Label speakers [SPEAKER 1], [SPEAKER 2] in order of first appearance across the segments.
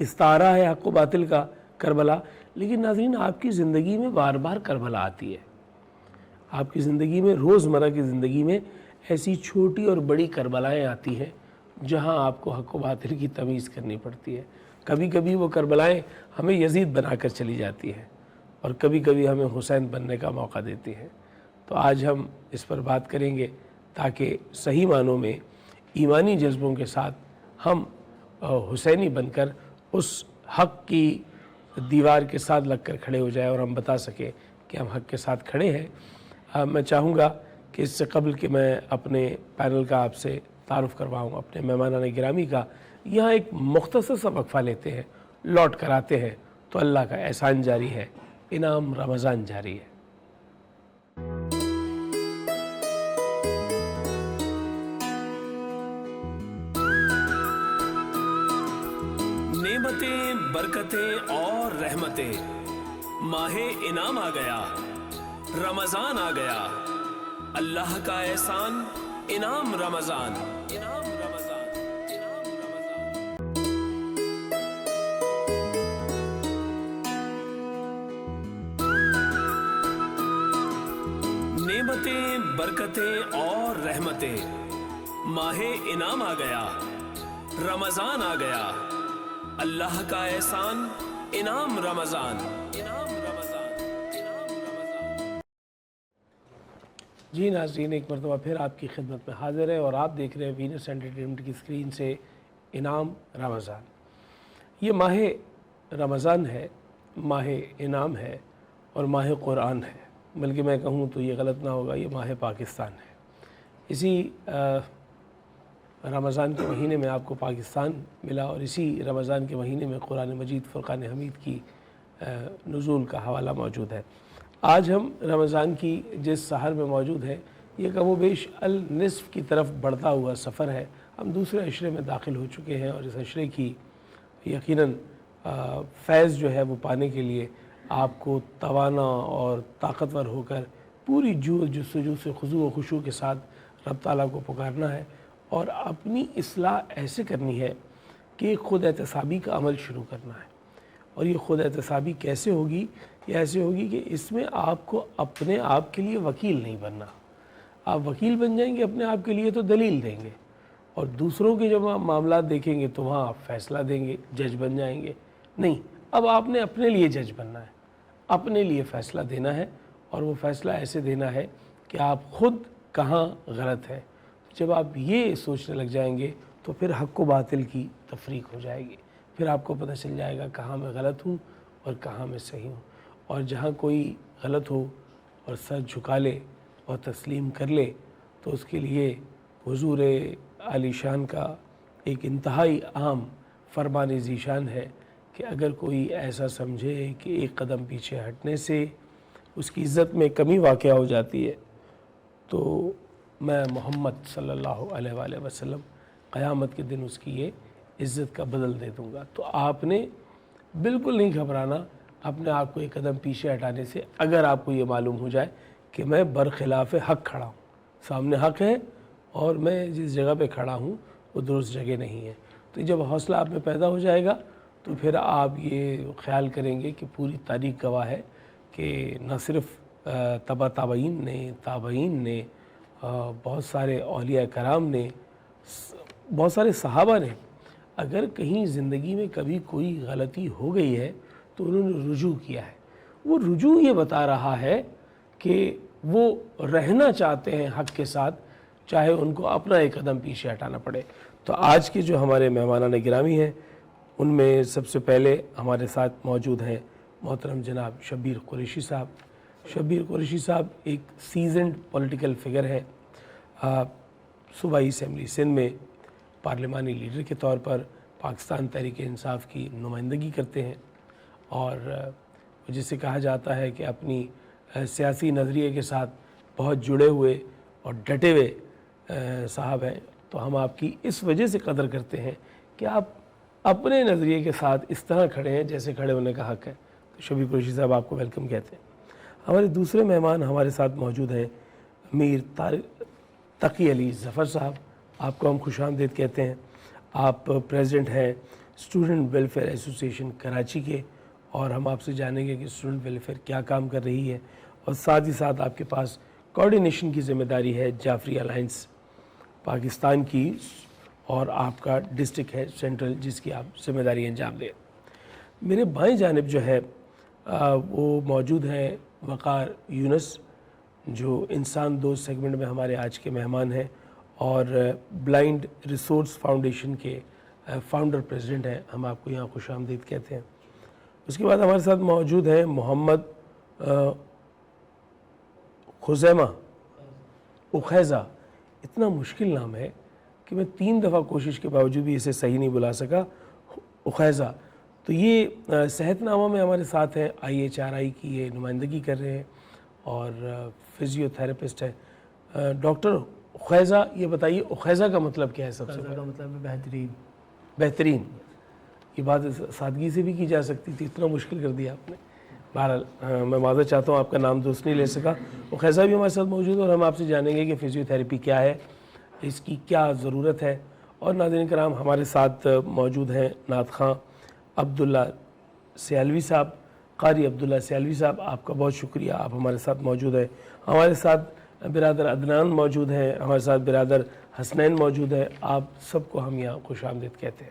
[SPEAKER 1] استعارہ ہے حق و باطل کا کربلا، لیکن ناظرین آپ کی زندگی میں بار بار کربلا آتی ہے. آپ کی زندگی میں، روزمرہ کی زندگی میں ایسی چھوٹی اور بڑی کربلائیں آتی ہیں جہاں آپ کو حق و باطل کی تمیز کرنی پڑتی ہے. کبھی کبھی وہ کربلائیں ہمیں یزید بنا کر چلی جاتی ہیں اور کبھی کبھی ہمیں حسین بننے کا موقع دیتی ہیں. تو آج ہم اس پر بات کریں گے تاکہ صحیح معنوں میں ایمانی جذبوں کے ساتھ ہم حسینی بن کر اس حق کی دیوار کے ساتھ لگ کر کھڑے ہو جائیں اور ہم بتا سکیں کہ ہم حق کے ساتھ کھڑے ہیں. میں چاہوں گا کہ اس سے قبل کہ میں اپنے پینل کا آپ سے تعارف کرواؤں، اپنے مہمانان گرامی کا، یہاں ایک مختصر سا وقفہ لیتے ہیں، لوٹ کر آتے ہیں تو اللہ کا احسان جاری ہے، انعام رمضان جاری ہے. نعمتیں، برکتیں اور رحمتیں، ماہ انعام آ گیا، رمضان آ گیا، اللہ کا احسان، انعام رمضان، انعام رمضان، انعام رمضان. نعمتیں، برکتیں اور رحمتیں، ماہ انعام آ گیا، رمضان آ گیا، اللہ کا احسان، انعام رمضان، انعام رمضان، انعام رمضان. جی ناظرین، ایک مرتبہ پھر آپ کی خدمت میں حاضر ہے اور آپ دیکھ رہے ہیں وینس انٹرٹینمنٹ کی اسکرین سے انعام رمضان. یہ ماہ رمضان ہے، ماہ انعام ہے اور ماہ قرآن ہے، بلکہ میں کہوں تو یہ غلط نہ ہوگا، یہ ماہ پاکستان ہے. اسی رمضان کے مہینے میں آپ کو پاکستان ملا اور اسی رمضان کے مہینے میں قرآن مجید فرقان حمید کی نزول کا حوالہ موجود ہے. آج ہم رمضان کی جس سحر میں موجود ہیں، یہ کم و بیش النصف کی طرف بڑھتا ہوا سفر ہے. ہم دوسرے عشرے میں داخل ہو چکے ہیں اور اس عشرے کی یقیناً فیض جو ہے وہ پانے کے لیے آپ کو توانا اور طاقتور ہو کر پوری جستجو سے خضوع و خشوع کے ساتھ رب تعالیٰ کو پکارنا ہے اور اپنی اصلاح ایسے کرنی ہے کہ خود احتسابی کا عمل شروع کرنا ہے. اور یہ خود احتسابی کیسے ہوگی؟ یہ ایسے ہوگی کہ اس میں آپ کو اپنے آپ کے لیے وکیل نہیں بننا. آپ وکیل بن جائیں گے اپنے آپ کے لیے تو دلیل دیں گے، اور دوسروں کے جب آپ معاملات دیکھیں گے تو وہاں آپ فیصلہ دیں گے، جج بن جائیں گے. نہیں، اب آپ نے اپنے لیے جج بننا ہے، اپنے لیے فیصلہ دینا ہے، اور وہ فیصلہ ایسے دینا ہے کہ آپ خود کہاں غلط ہے. جب آپ یہ سوچنے لگ جائیں گے تو پھر حق و باطل کی تفریق ہو جائے گی. پھر آپ کو پتہ چل جائے گا کہاں میں غلط ہوں اور کہاں میں صحیح ہوں. اور جہاں کوئی غلط ہو اور سر جھکا لے اور تسلیم کر لے تو اس کے لیے حضور عالی شان کا ایک انتہائی عام فرمان ذیشان ہے کہ اگر کوئی ایسا سمجھے کہ ایک قدم پیچھے ہٹنے سے اس کی عزت میں کمی واقع ہو جاتی ہے تو میں محمد صلی اللہ علیہ وآلہ وسلم قیامت کے دن اس کی یہ عزت کا بدل دے دوں گا. تو آپ نے بالکل نہیں گھبرانا اپنے آپ کو ایک قدم پیچھے ہٹانے سے. اگر آپ کو یہ معلوم ہو جائے کہ میں برخلاف حق کھڑا ہوں، سامنے حق ہے اور میں جس جگہ پہ کھڑا ہوں وہ درست جگہ نہیں ہے، تو جب حوصلہ آپ میں پیدا ہو جائے گا تو پھر آپ یہ خیال کریں گے کہ پوری تاریخ گواہ ہے کہ نہ صرف تابعین نے بہت سارے اولیاء کرام نے، بہت سارے صحابہ نے، اگر کہیں زندگی میں کبھی کوئی غلطی ہو گئی ہے تو انہوں نے رجوع کیا ہے. وہ رجوع یہ بتا رہا ہے کہ وہ رہنا چاہتے ہیں حق کے ساتھ، چاہے ان کو اپنا ایک قدم پیچھے ہٹانا پڑے. تو آج کے جو ہمارے مہمانان گرامی ہیں ان میں سب سے پہلے ہمارے ساتھ موجود ہیں محترم جناب شبیر قریشی صاحب. شبیر قریشی صاحب ایک سیزنڈ پولیٹیکل فگر ہے، صوبائی اسمبلی سندھ میں پارلیمانی لیڈر کے طور پر پاکستان تحریک انصاف کی نمائندگی کرتے ہیں، اور جسے کہا جاتا ہے کہ اپنی سیاسی نظریے کے ساتھ بہت جڑے ہوئے اور ڈٹے ہوئے صاحب ہیں. تو ہم آپ کی اس وجہ سے قدر کرتے ہیں کہ آپ اپنے نظریے کے ساتھ اس طرح کھڑے ہیں جیسے کھڑے ہونے کا حق ہے. تو شبیر قریشی صاحب آپ کو ویلکم کہتے ہیں. ہمارے دوسرے مہمان ہمارے ساتھ موجود ہیں میر تقی علی ظفر صاحب. آپ کو ہم خوش آمدید کہتے ہیں. آپ پریزیڈنٹ ہیں اسٹوڈنٹ ویلفیئر ایسوسیشن کراچی کے، اور ہم آپ سے جانیں گے کہ اسٹوڈنٹ ویلفیئر کیا کام کر رہی ہے، اور ساتھ ہی ساتھ آپ کے پاس کوارڈینیشن کی ذمہ داری ہے جعفری الائنس پاکستان کی، اور آپ کا ڈسٹرکٹ ہے سینٹرل جس کی آپ ذمہ داری انجام دیں۔ میرے بائیں جانب جو ہے وہ موجود ہیں وقار یونس، جو انسان دوست سیگمنٹ میں ہمارے آج کے مہمان ہیں، اور بلائنڈ ریسورس فاؤنڈیشن کے فاؤنڈر پریزیڈنٹ ہیں۔ ہم آپ کو یہاں خوش آمدید کہتے ہیں۔ اس کے بعد ہمارے ساتھ موجود ہیں محمد خزیمہ اخیزہ، اتنا مشکل نام ہے کہ میں 3 دفعہ کوشش کے باوجود بھی اسے صحیح نہیں بلا سکا، اخیزہ۔ تو یہ صحت نامہ میں ہمارے ساتھ ہیں، IHRI کی یہ نمائندگی کر رہے ہیں اور فزیو تھراپسٹ ہے۔ ڈاکٹر اخیزہ، یہ بتائیے اخیزہ کا مطلب کیا ہے؟ سب سے
[SPEAKER 2] کا مطلب ہے بہترین۔
[SPEAKER 1] بہترین، یہ بات سادگی سے بھی کی جا سکتی تھی، اتنا مشکل کر دیا آپ نے۔ بہرحال میں معذرت چاہتا ہوں، آپ کا نام درست نہیں لے سکا۔ اخیزہ بھی ہمارے ساتھ موجود ہے، اور ہم آپ سے جانیں گے کہ فزیو تھراپی کیا ہے، اس کی کیا ضرورت ہے۔ اور ناظرین کرام، ہمارے ساتھ موجود ہیں نعت خواں عبداللہ سیالوی صاحب، قاری عبداللہ سیالوی صاحب، آپ کا بہت شکریہ، آپ ہمارے ساتھ موجود ہیں۔ ہمارے ساتھ برادر عدنان موجود ہیں، ہمارے ساتھ برادر حسنین موجود ہیں، آپ سب کو ہم یہاں خوش آمدید کہتے ہیں۔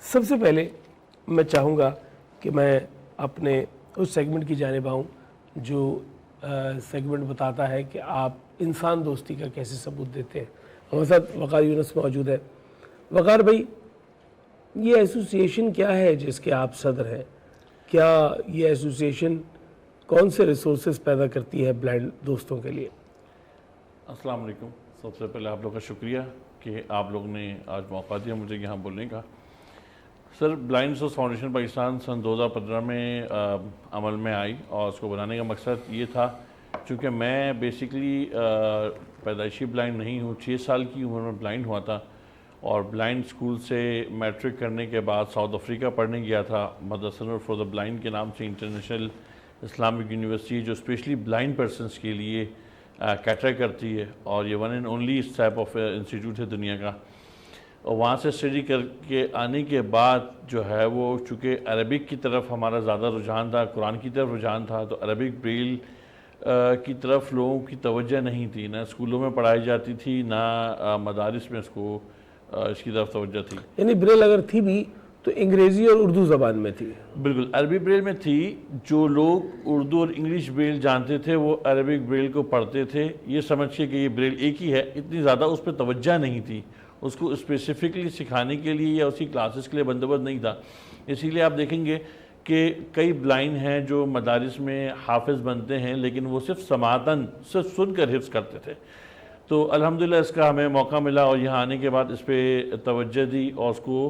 [SPEAKER 1] سب سے پہلے میں چاہوں گا کہ میں اپنے اس سیگمنٹ کی جانب آؤں جو سیگمنٹ بتاتا ہے کہ آپ انسان دوستی کا کیسے ثبوت دیتے ہیں۔ ہمارے ساتھ وقار یونس موجود ہے۔ وقار بھائی، یہ ایسوسیشن کیا ہے جس کے آپ صدر ہیں؟ کیا یہ ایسوسیشن کون سے ریسورسز پیدا کرتی ہے بلائنڈ دوستوں کے لیے؟
[SPEAKER 3] السلام علیکم۔ سب سے پہلے آپ لوگ کا شکریہ کہ آپ لوگ نے آج موقع دیا مجھے یہاں بولنے کا۔ سر، بلائنڈ ریسورس فاؤنڈیشن پاکستان سن 2015 میں عمل میں آئی، اور اس کو بنانے کا مقصد یہ تھا، چونکہ میں بیسیکلی پیدائشی بلائنڈ نہیں ہوں، 6 سال کی عمر میں بلائنڈ ہوا تھا، اور بلائنڈ اسکول سے میٹرک کرنے کے بعد ساؤتھ افریقہ پڑھنے گیا تھا، مدرسہ نور فار دا بلائنڈ کے نام سے انٹرنیشنل اسلامک یونیورسٹی، جو اسپیشلی بلائنڈ پرسنس کے لیے کیٹر کرتی ہے، اور یہ ون اینڈ اونلی اس ٹائپ آف انسٹیٹیوٹ ہے دنیا کا۔ اور وہاں سے اسٹڈی کر کے آنے کے بعد جو ہے وہ، چونکہ عربک کی طرف ہمارا زیادہ رجحان تھا، قرآن کی طرف رجحان تھا، تو عربک بریل کی طرف لوگوں کی توجہ نہیں تھی، نہ اسکولوں میں پڑھائی جاتی تھی، نہ مدارس میں اس کی طرف توجہ تھی۔
[SPEAKER 1] یعنی بریل اگر تھی بھی تو انگریزی اور اردو زبان میں تھی؟
[SPEAKER 3] بالکل، عربی بریل میں تھی۔ جو لوگ اردو اور انگلش بریل جانتے تھے وہ عربک بریل کو پڑھتے تھے، یہ سمجھ کے کہ یہ بریل ایک ہی ہے، اتنی زیادہ اس پہ توجہ نہیں تھی، اس کو اسپیسیفکلی سکھانے کے لیے یا اسی کلاسز کے لیے بندوبست نہیں تھا۔ اسی لیے آپ دیکھیں گے کہ کئی بلائنڈ ہیں جو مدارس میں حافظ بنتے ہیں، لیکن وہ صرف سماعتاً، صرف سن کر حفظ کرتے تھے۔ تو الحمدللہ اس کا ہمیں موقع ملا، اور یہاں آنے کے بعد اس پہ توجہ دی، اور اس کو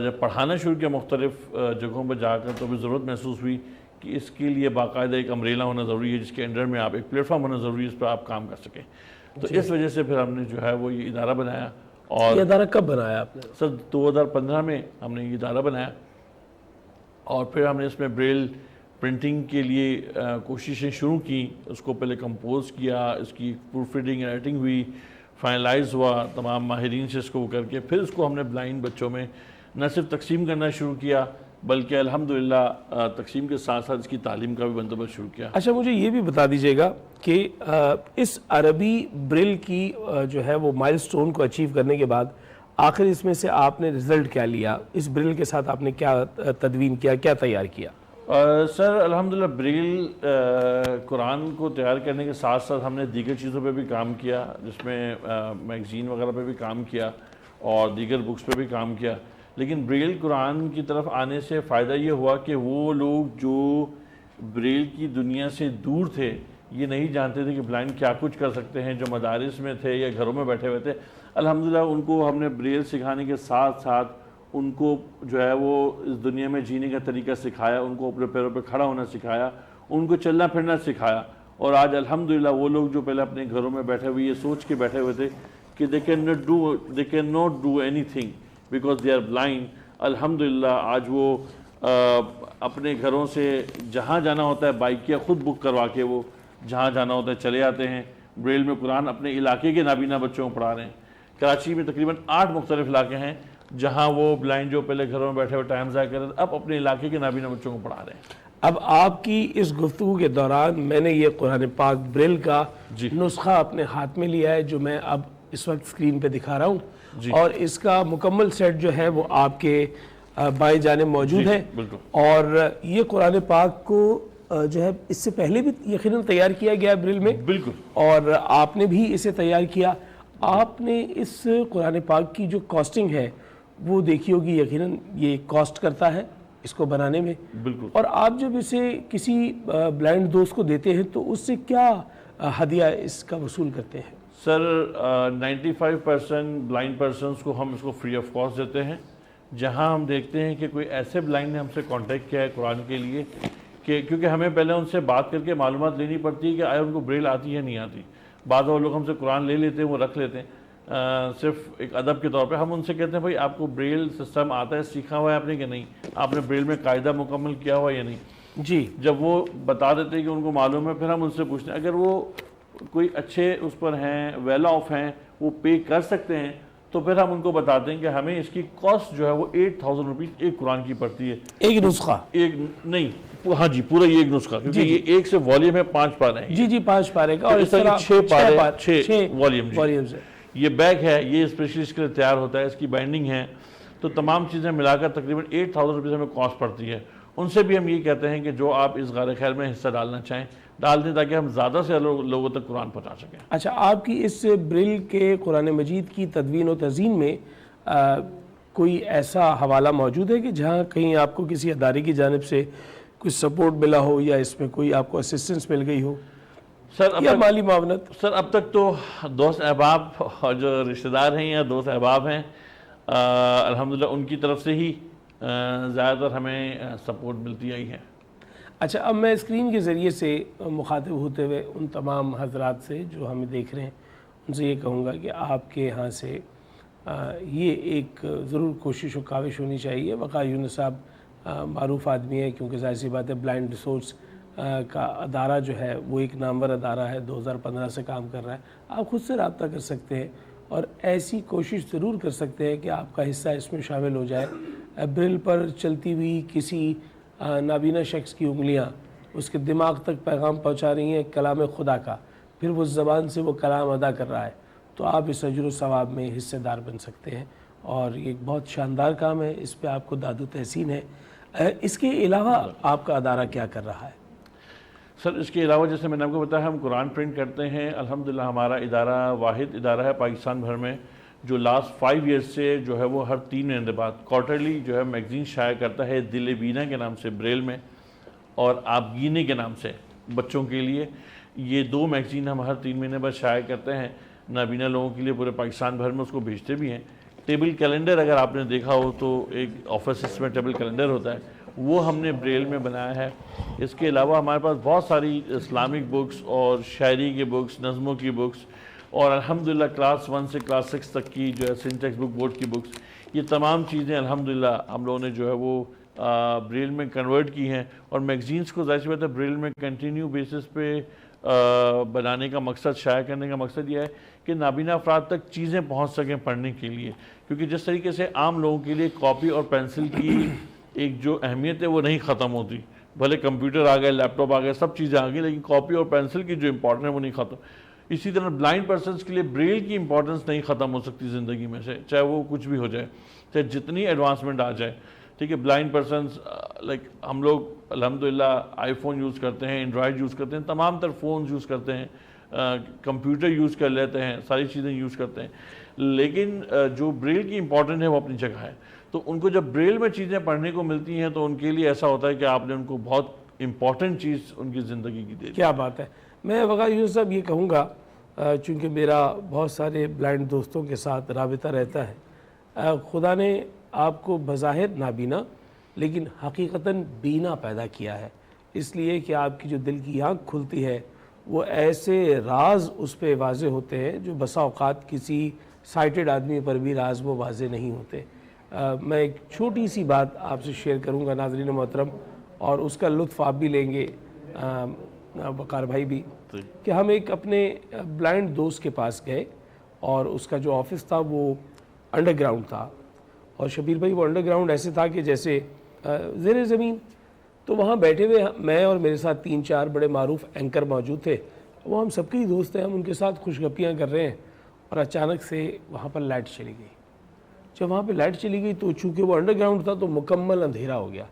[SPEAKER 3] جب پڑھانا شروع کیا مختلف جگہوں پر جا کر، تو بھی ضرورت محسوس ہوئی کہ اس کے لیے باقاعدہ ایک امبریلا ہونا ضروری ہے، جس کے انڈر میں آپ ایک پلیٹ فارم ہونا ضروری ہے، اس پر آپ کام کر سکیں۔ تو اس وجہ سے پھر ہم نے جو ہے وہ یہ ادارہ بنایا۔ اور
[SPEAKER 1] یہ ادارہ کب بنایا آپ نے؟
[SPEAKER 3] سر 2015 میں ہم نے یہ ادارہ بنایا، اور پھر ہم نے اس میں بریل پرنٹنگ کے لیے کوششیں شروع کی۔ اس کو پہلے کمپوز کیا، اس کی پروف ریڈنگ ایڈیٹنگ ہوئی، فائنلائز ہوا تمام ماہرین سے اس کو کر کے، پھر اس کو ہم نے بلائنڈ بچوں میں نہ صرف تقسیم کرنا شروع کیا، بلکہ الحمدللہ تقسیم کے ساتھ ساتھ اس کی تعلیم کا بھی بندوبست شروع کیا۔
[SPEAKER 1] اچھا، مجھے یہ بھی بتا دیجیے گا کہ اس عربی بریل کی جو ہے وہ مائل سٹون کو اچیو کرنے کے بعد آخر اس میں سے آپ نے رزلٹ کیا لیا؟ اس بریل کے ساتھ آپ نے کیا تدوین کیا، کیا تیار کیا؟
[SPEAKER 3] سر الحمدللہ بریل قرآن کو تیار کرنے کے ساتھ ساتھ ہم نے دیگر چیزوں پہ بھی کام کیا، جس میں میگزین وغیرہ پہ بھی کام کیا اور دیگر بکس پہ بھی کام کیا۔ لیکن بریل قرآن کی طرف آنے سے فائدہ یہ ہوا کہ وہ لوگ جو بریل کی دنیا سے دور تھے، یہ نہیں جانتے تھے کہ بلائنڈ کیا کچھ کر سکتے ہیں، جو مدارس میں تھے یا گھروں میں بیٹھے ہوئے تھے، الحمدللہ ان کو ہم نے بریل سکھانے کے ساتھ ساتھ ان کو جو ہے وہ اس دنیا میں جینے کا طریقہ سکھایا، ان کو اپنے پیروں پہ کھڑا ہونا سکھایا، ان کو چلنا پھرنا سکھایا۔ اور آج الحمدللہ وہ لوگ جو پہلے اپنے گھروں میں بیٹھے ہوئے یہ سوچ کے بیٹھے ہوئے تھے کہ they cannot do anything because they are blind، الحمدللہ آج وہ اپنے گھروں سے جہاں جانا ہوتا ہے بائک یا خود بک کروا کے وہ جہاں جانا ہوتا ہے چلے آتے ہیں۔ بریل میں قرآن اپنے علاقے کے نابینا بچوں کو پڑھا رہے ہیں۔ کراچی میں تقریباً 8 مختلف علاقے ہیں جہاں وہ بلائنڈ جو پہلے گھروں میں بیٹھے ہوئے ٹائم ضائع کر رہے تھے اب اپنے علاقے کے نابینا بچوں کو پڑھا رہے ہیں۔
[SPEAKER 1] اب آپ کی اس گفتگو کے دوران میں نے یہ قرآن پاک بریل کا نسخہ اپنے ہاتھ میں لیا ہے جو میں اب اس وقت اسکرین پہ دکھا رہا ہوں، اور اس کا مکمل سیٹ جو ہے وہ آپ کے بائیں جانب موجود ہے، اور یہ قرآن پاک کو جو ہے اس سے پہلے بھی یقیناً تیار کیا گیا ہے بریل میں،
[SPEAKER 3] بالکل،
[SPEAKER 1] اور آپ نے بھی اسے تیار کیا۔ آپ نے اس قرآن پاک کی جو کاسٹنگ ہے وہ دیکھی ہوگی، یقیناً یہ کاسٹ کرتا ہے اس کو بنانے میں،
[SPEAKER 3] بالکل،
[SPEAKER 1] اور آپ جب اسے کسی بلائنڈ دوست کو دیتے ہیں تو اس سے کیا ہدیہ اس کا وصول کرتے ہیں؟
[SPEAKER 3] سر 95% بلائنڈ پرسنس کو ہم اس کو فری آف کاسٹ دیتے ہیں۔ جہاں ہم دیکھتے ہیں کہ کوئی ایسے بلائنڈ نے ہم سے کانٹیکٹ کیا ہے قرآن کے لیے کہ کیونکہ ہمیں پہلے ان سے بات کر کے معلومات لینی پڑتی ہے کہ آیا ان کو بریل آتی ہے نہیں آتی۔ بعض وہ لوگ ہم سے قرآن لے لیتے ہیں، وہ رکھ لیتے ہیں صرف ایک ادب کے طور پہ۔ ہم ان سے کہتے ہیں بھائی آپ کو بریل سسٹم آتا ہے، سیکھا ہوا ہے آپ نے کہ نہیں، آپ نے بریل میں قاعدہ مکمل کیا ہوا یا نہیں؟
[SPEAKER 1] جی،
[SPEAKER 3] جب وہ بتا دیتے ہیں کہ ان کو معلوم ہے، پھر ہم ان سے پوچھتے ہیں اگر وہ کوئی اچھے اس پر ہیں، ویل آف ہیں، وہ پے کر سکتے ہیں، تو پھر ہم ان کو بتاتے ہیں کہ ہمیں اس کی کاسٹ جو ہے وہ 8000 روپیز ایک قرآن کی پڑتی ہے۔
[SPEAKER 1] ایک نسخہ؟
[SPEAKER 3] ایک نہیں، ہاں جی، پورا یہ ایک نسخہ، کیونکہ یہ ایک سے والیوم ہے 5 پارے ہیں۔
[SPEAKER 1] جی 5 پارے کا، اور
[SPEAKER 3] اس طرح 6 پارے 6 والیوم۔
[SPEAKER 1] والیومز ہے۔
[SPEAKER 3] یہ بیگ ہے، یہ اسپیشلسٹ کے لیے تیار ہوتا ہے، اس کی بائنڈنگ ہے، تو تمام چیزیں ملا کر تقریباً 8000 روپیز ہمیں کاسٹ پڑتی ہے۔ ان سے بھی ہم یہ کہتے ہیں کہ جو آپ اس غار خیر میں حصہ ڈالنا چاہیں ڈال دیں تاکہ ہم زیادہ سے لوگوں تک قرآن پہنچا سکیں۔
[SPEAKER 1] اچھا، آپ کی اس بریل کے قرآن مجید کی تدوین و تزئین میں کوئی ایسا حوالہ موجود ہے کہ جہاں کہیں آپ کو کسی ادارے کی جانب سے کوئی سپورٹ ملا ہو یا اس میں کوئی آپ کو اسسٹنس مل گئی ہو یا مالی معاونت؟
[SPEAKER 3] سر اب تک تو دوست احباب اور جو رشتہ دار ہیں یا دوست احباب ہیں الحمدللہ ان کی طرف سے ہی زیادہ تر ہمیں سپورٹ ملتی آئی ہے۔
[SPEAKER 1] اچھا، اب میں اسکرین کے ذریعے سے مخاطب ہوتے ہوئے ان تمام حضرات سے جو ہمیں دیکھ رہے ہیں ان سے یہ کہوں گا کہ آپ کے ہاں سے یہ ایک ضرور کوشش و کاوش ہونی چاہیے۔ وقار یونس صاحب معروف آدمی ہے، کیونکہ ظاہر سی بات ہے بلائنڈ ریسورس کا ادارہ جو ہے وہ ایک نامور ادارہ ہے، 2015 سے کام کر رہا ہے۔ آپ خود سے رابطہ کر سکتے ہیں اور ایسی کوشش ضرور کر سکتے ہیں کہ آپ کا حصہ اس میں شامل ہو جائے۔ بریل پر چلتی ہوئی کسی نابینا شخص کی انگلیاں اس کے دماغ تک پیغام پہنچا رہی ہیں کلام خدا کا، پھر وہ زبان سے وہ کلام ادا کر رہا ہے، تو آپ اس اجر و ثواب میں حصے دار بن سکتے ہیں، اور یہ ایک بہت شاندار کام ہے، اس پہ آپ کو داد و تحسین ہے۔ اس کے علاوہ آپ کا ادارہ کیا کر رہا ہے؟
[SPEAKER 3] سر اس کے علاوہ جیسے میں نے آپ کو بتایا ہم قرآن پرنٹ کرتے ہیں۔ الحمدللہ ہمارا ادارہ واحد ادارہ ہے پاکستان بھر میں جو لاسٹ 5 ایئرز سے جو ہے وہ ہر 3 مہینے بعد کوارٹرلی جو ہے میگزین شائع کرتا ہے، دل بینا کے نام سے بریل میں اور آبگینے کے نام سے بچوں کے لیے۔ یہ 2 میگزین ہم ہر 3 مہینے بعد شائع کرتے ہیں نابینا لوگوں کے لیے، پورے پاکستان بھر میں اس کو بھیجتے بھی ہیں۔ ٹیبل کیلنڈر اگر آپ نے دیکھا ہو تو ایک آفیسز میں ٹیبل کیلنڈر ہوتا ہے، وہ ہم نے بریل میں بنایا ہے۔ اس کے علاوہ ہمارے پاس بہت ساری اسلامک بکس اور شاعری کی بکس، نظموں کی بکس، اور الحمدللہ کلاس 1 سے کلاس 6 تک کی جو ہے سنٹیکس بک بورڈ کی بکس، یہ تمام چیزیں الحمدللہ ہم لوگوں نے جو ہے وہ بریل میں کنورٹ کی ہیں۔ اور میگزینس کو ظاہر سی بات ہے بریل میں کنٹینیو بیسس پہ بنانے کا مقصد، شائع کرنے کا مقصد یہ ہے کہ نابینا افراد تک چیزیں پہنچ سکیں پڑھنے کے لیے، کیونکہ جس طریقے سے عام لوگوں کے لیے کاپی اور پینسل کی ایک جو اہمیت ہے وہ نہیں ختم ہوتی، بھلے کمپیوٹر آ گئے، لیپ ٹاپ آ گئے، سب چیزیں آ گئی، لیکن کاپی اور پینسل کی جو امپورٹنس ہے وہ نہیں ختم۔ اسی طرح بلائنڈ پرسنس کے لیے بریل کی امپورٹنس نہیں ختم ہو سکتی زندگی میں سے، چاہے وہ کچھ بھی ہو جائے، چاہے جتنی ایڈوانسمنٹ آ جائے، ٹھیک ہے۔ بلائنڈ پرسنس لائک ہم لوگ الحمدللہ آئی فون یوز کرتے ہیں، اینڈرائڈ یوز کرتے ہیں، تمام تر فونز یوز کرتے ہیں، کمپیوٹر یوز کر لیتے ہیں، ساری چیزیں یوز کرتے ہیں، لیکن جو بریل کی امپورٹنٹ ہے وہ اپنی جگہ ہے۔ تو ان کو جب بریل میں چیزیں پڑھنے کو ملتی ہیں تو ان کے لیے ایسا ہوتا ہے کہ آپ نے ان کو بہت امپورٹنٹ چیز ان کی زندگی کی دے دی۔
[SPEAKER 1] کیا بات ہے۔ میں وقار یونس صاحب یہ کہوں گا، چونکہ میرا بہت سارے بلائنڈ دوستوں کے ساتھ رابطہ رہتا ہے، خدا نے آپ کو بظاہر نابینا لیکن حقیقتاً بینا پیدا کیا ہے، اس لیے کہ آپ کی جو دل کی آنکھ کھلتی ہے وہ ایسے راز اس پہ واضح ہوتے ہیں جو بسا اوقات کسی سائٹڈ آدمی پر بھی راز وہ واضح نہیں ہوتے۔ میں ایک چھوٹی سی بات آپ سے شیئر کروں گا ناظرین محترم، اور اس کا لطف آپ بھی لیں گے، وقار بھائی بھی، کہ ہم ایک اپنے بلائنڈ دوست کے پاس گئے اور اس کا جو آفس تھا وہ انڈر گراؤنڈ تھا، اور شبیر بھائی وہ انڈر گراؤنڈ ایسے تھا کہ جیسے زیر زمین. تو وہاں بیٹھے ہوئے میں اور میرے ساتھ 3-4 بڑے معروف اینکر موجود تھے. وہ ہم سب کے ہی دوست ہیں, ہم ان کے ساتھ خوش گپیاں کر رہے ہیں, اور اچانک سے وہاں پر لائٹ چلی گئی. جب وہاں پہ لائٹ چلی گئی تو چونکہ وہ انڈر گراؤنڈ تھا تو مکمل اندھیرا ہو گیا.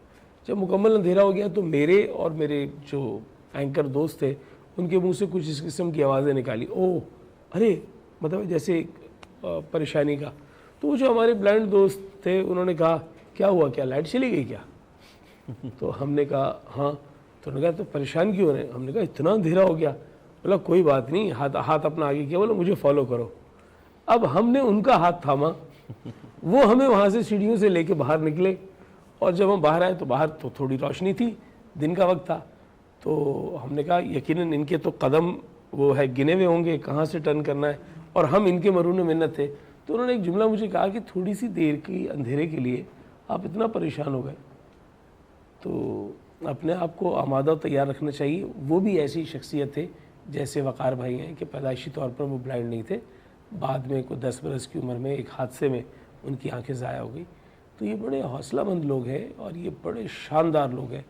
[SPEAKER 1] جب مکمل اندھیرا ہو گیا تو میرے اور میرے جو اینکر دوست تھے ان کے منہ سے کچھ اس قسم کی آوازیں نکالی, او ارے, مطلب جیسے پریشانی کا. تو وہ جو ہمارے بلائنڈ دوست تھے انہوں نے کہا کیا ہوا, کیا لائٹ چلی گئی کیا؟ تو ہم نے کہا ہاں. تو انہوں نے کہا تو پریشان کیوں ہو رہے ہیں؟ ہم نے کہا اتنا اندھیرا ہو گیا. بولا کوئی بات نہیں, ہاتھ اپنا آگے کیا, بولا مجھے فالو کرو. اب ہم نے ان کا ہاتھ تھاما, وہ ہمیں وہاں سے سیڑھیوں سے لے کے باہر نکلے, اور جب ہم باہر آئے تو باہر تو تھوڑی روشنی تھی, دن کا وقت تھا. تو ہم نے کہا یقیناً ان کے تو قدم وہ ہے گنے ہوئے ہوں گے, کہاں سے ٹرن کرنا ہے, اور ہم ان کے مرہون منت تھے. تو انہوں نے ایک جملہ مجھے کہا کہ تھوڑی سی دیر کی اندھیرے کے لیے آپ اتنا پریشان ہو گئے, تو اپنے آپ کو آمادہ و تیار رکھنا چاہیے. وہ بھی ایسی شخصیت تھے جیسے وقار بھائی ہیں کہ پیدائشی طور پر وہ بلائنڈ نہیں تھے, بعد میں کوئی 10 برس کی عمر میں ایک حادثے میں ان کی آنکھیں ضائع ہو گئی. تو یہ بڑے حوصلہ مند لوگ ہیں اور یہ بڑے شاندار لوگ ہیں,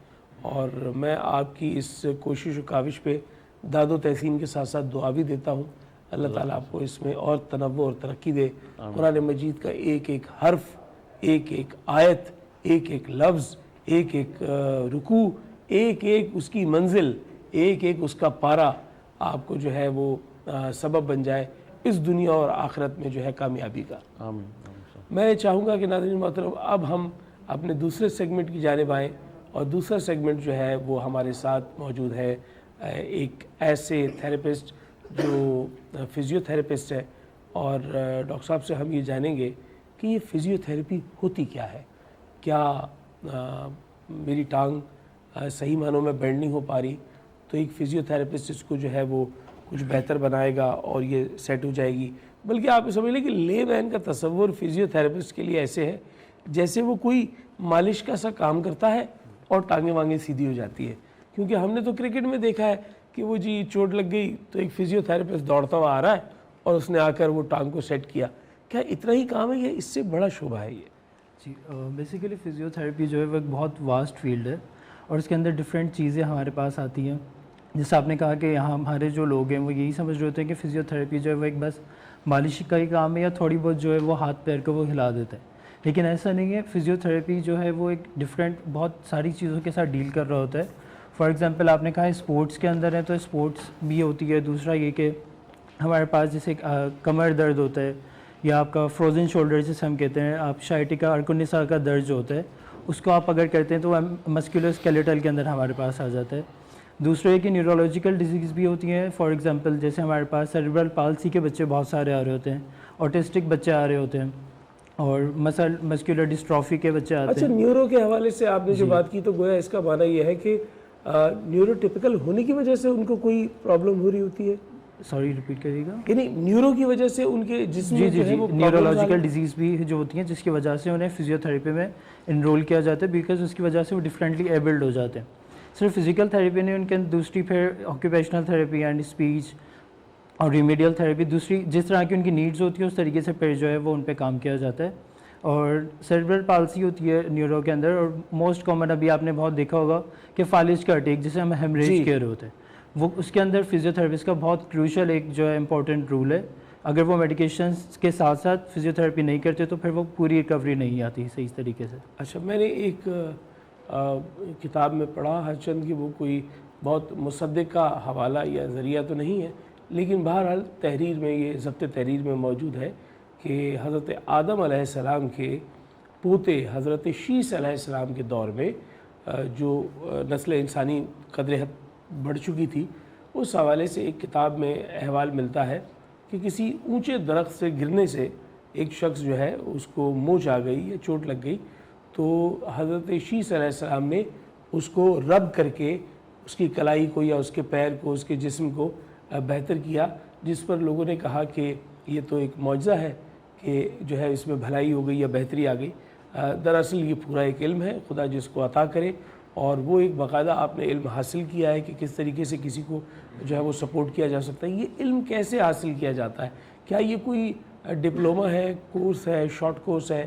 [SPEAKER 1] اور میں آپ کی اس کوشش و کاوش پہ داد و تحسین کے ساتھ ساتھ دعا بھی دیتا ہوں. اللہ تعالیٰ آپ کو اس میں اور تنوع اور ترقی دے. قرآن مجید کا ایک ایک حرف, ایک ایک آیت, ایک ایک لفظ, ایک ایک رکوع, ایک ایک اس کی منزل, ایک ایک اس کا پارا آپ کو جو ہے وہ سبب بن جائے اس دنیا اور آخرت میں جو ہے کامیابی کا.
[SPEAKER 3] آمین.
[SPEAKER 1] میں چاہوں گا کہ ناظرین محترم اب ہم اپنے دوسرے سیگمنٹ کی جانب آئیں, اور دوسرا سیگمنٹ جو ہے وہ ہمارے ساتھ موجود ہے ایک ایسے تھراپسٹ جو فزیو تھراپسٹ ہے, اور ڈاکٹر صاحب سے ہم یہ جانیں گے کہ یہ فزیو تھراپی ہوتی کیا ہے. کیا میری ٹانگ صحیح معنوں میں بینڈ نہیں ہو پا رہی تو ایک فزیو تھراپسٹ اس کو جو ہے وہ کچھ بہتر بنائے گا اور یہ سیٹ ہو جائے گی. بلکہ آپ سمجھ لیں کہ لے مین کا تصور فزیو تھراپسٹ کے لیے ایسے ہے جیسے وہ کوئی مالش کا سا کام کرتا ہے اور ٹانگیں وانگیں سیدھی ہو جاتی ہے. کیونکہ ہم نے تو کرکٹ میں دیکھا ہے کہ وہ جی چوٹ لگ گئی تو ایک فزیو تھراپسٹ دوڑتا ہوا آ رہا ہے اور اس نے آ کر وہ ٹانگ کو سیٹ کیا. کیا اتنا ہی کام ہے, یہ اس سے بڑا شعبہ ہے یہ؟
[SPEAKER 2] جی بیسیکلی فزیو تھراپی جو ہے وہ ایک بہت واسٹ فیلڈ ہے, اور اس کے اندر ڈفرینٹ چیزیں ہمارے پاس آتی ہیں. جیسے آپ نے کہا کہ یہاں ہمارے جو لوگ ہیں وہ یہی سمجھ رہے ہوتے ہیں کہ فزیو تھراپی جو ہے وہ ایک بس مالش کا ہی کام ہے, یا تھوڑی بہت جو ہے وہ ہاتھ پیر کو وہ ہلا دیتا ہے. لیکن ایسا نہیں ہے. فزیو تھراپی جو ہے وہ ایک ڈفرینٹ بہت ساری چیزوں کے ساتھ ڈیل کر رہا ہوتا ہے. فار ایگزامپل آپ نے کہا اسپورٹس کے اندر ہے تو اسپورٹس بھی ہوتی ہے. دوسرا یہ کہ ہمارے پاس جیسے کمر درد ہوتا ہے, یا آپ کا فروزن شولڈر جسے ہم کہتے ہیں, آپ شائٹکا ارکنسا کا درد جو ہوتا ہے اس کو آپ اگر کرتے ہیں تو وہ مسکولر اسکیلیٹل کے اندر ہمارے پاس آ جاتا ہے. دوسرا یہ کہ نیورولوجیکل ڈیزیز بھی ہوتی ہیں. فار ایگزامپل جیسے ہمارے پاس سیریبرل پالسی کے بچے بہت سارے آ رہے ہوتے ہیں, آٹسٹک بچے آ رہے ہوتے ہیں, اور مسکولر ڈسٹرافی کے بچے آتے ہیں.
[SPEAKER 1] اچھا, نیورو کے حوالے سے آپ نے جو بات کی تو گویا اس کا معنی یہ ہے کہ نیورو ٹپیکل ہونے کی وجہ سے ان کو کوئی پرابلم ہو رہی ہوتی ہے.
[SPEAKER 2] سوری ریپیٹ کریے گا.
[SPEAKER 1] یعنی نیورو کی وجہ سے ان کے جسم میں جو ہے وہ
[SPEAKER 2] نیورولوجیکل ڈیزیز بھی جو ہوتی ہیں جس کی وجہ سے انہیں فزیو تھراپی میں انرول کیا جاتا ہے, بیکاز اس کی وجہ سے وہ ڈفرینٹلی ایبلڈ ہو جاتے ہیں. صرف فزیکل تھراپی نہیں, ان کے دوسری پھر آکوپیشنل تھراپی اینڈ اسپیچ اور ریمیڈیل تھراپی, دوسری جس طرح کی ان کی نیڈز ہوتی ہے اس طریقے سے پھر جو ہے وہ ان پہ کام کیا جاتا ہے. اور سیریبرل پالسی ہوتی ہے نیورو کے اندر, اور موسٹ کامن ابھی آپ نے بہت دیکھا ہوگا کہ فالج کا اٹیک جسے ہم ہیمریج کہہ رہے ہوتے ہیں, وہ اس کے اندر فزیو تھراپسٹ کا بہت کروشل ایک جو ہے امپورٹنٹ رول ہے. اگر وہ میڈیکیشنس کے ساتھ ساتھ فزیو تھراپی نہیں کرتے تو پھر وہ پوری ریکوری نہیں آتی صحیح طریقے سے.
[SPEAKER 1] اچھا, میں نے ایک کتاب میں پڑھا ہر چند کی, وہ کوئی بہت مصدق کا حوالہ یا ذریعہ تو نہیں ہے, لیکن بہرحال تحریر میں یہ ضبط تحریر میں موجود ہے کہ حضرت آدم علیہ السلام کے پوتے حضرت شیس علیہ السلام کے دور میں جو نسل انسانی قدر حد بڑھ چکی تھی, اس حوالے سے ایک کتاب میں احوال ملتا ہے کہ کسی اونچے درخت سے گرنے سے ایک شخص جو ہے اس کو موچ آ گئی یا چوٹ لگ گئی, تو حضرت شیس علیہ السلام نے اس کو رب کر کے اس کی کلائی کو یا اس کے پیر کو, اس کے جسم کو بہتر کیا, جس پر لوگوں نے کہا کہ یہ تو ایک معجزہ ہے کہ جو ہے اس میں بھلائی ہو گئی یا بہتری آ گئی. دراصل یہ پورا ایک علم ہے, خدا جس کو عطا کرے, اور وہ ایک باقاعدہ آپ نے علم حاصل کیا ہے کہ کس طریقے سے کسی کو جو ہے وہ سپورٹ کیا جا سکتا ہے. یہ علم کیسے حاصل کیا جاتا ہے؟ کیا یہ کوئی ڈپلومہ ہے, کورس ہے, شارٹ کورس ہے,